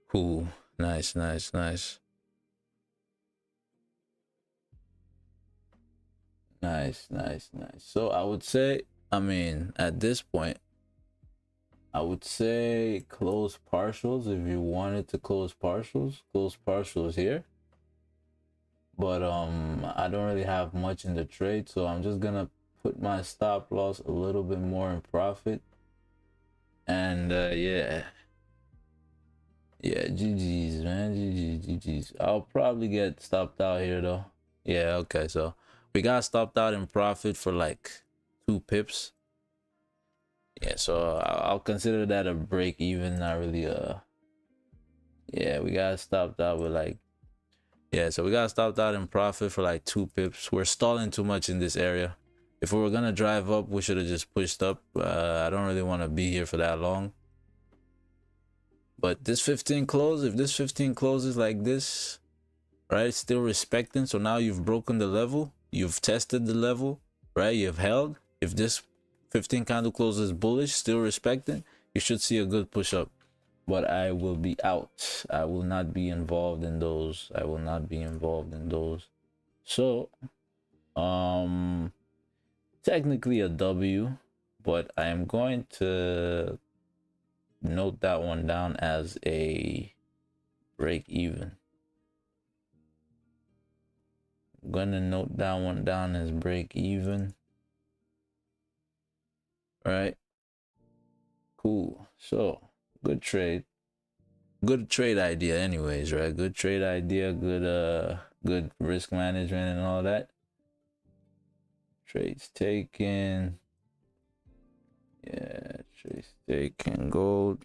Cool. Nice. Nice. So I would say, I mean, at this point, I would say close partials. If you wanted to close partials here. But I don't really have much in the trade, so I'm just gonna put my stop loss a little bit more in profit. And yeah, GG's, man. GG's. I'll probably get stopped out here though. Yeah, okay, so we got stopped out in profit for like 2 pips. Yeah, so I'll consider that a break even, not really yeah, we got stopped out with like, yeah, so we got stopped out in profit for like 2 pips. We're stalling too much in this area. If we were gonna drive up, we should have just pushed up. I don't really want to be here for that long. But this 15 close, if this 15 closes like this, right, still respecting, so now you've broken the level, you've tested the level, right, you've held. If this 15 candle closes bullish, still respecting, you should see a good push up. But I will be out. I will not be involved in those. So technically a W, but I am going to note that one down as a break even. I'm gonna note that one down as break even. Right, cool. So good trade idea anyways, right? Good trade idea, good risk management and all that. Trades taken. Yeah, trades taken, gold.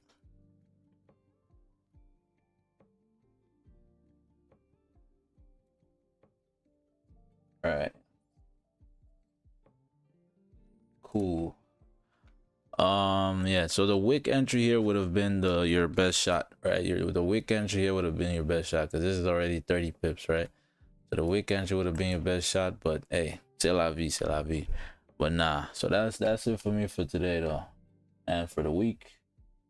All right, cool. Yeah, so the wick entry here would have been your best shot, right? The wick entry here would have been your best shot, because this is already 30 pips, right? So the wick entry would have been your best shot, but hey, c'est la vie. But nah, so that's it for me for today though. And for the week,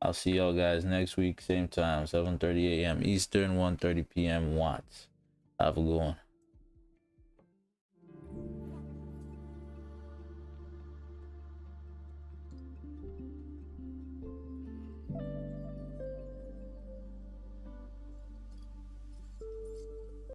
I'll see y'all guys next week, same time, 7:30 a.m. Eastern, 1:30 p.m. Watts. Have a good one.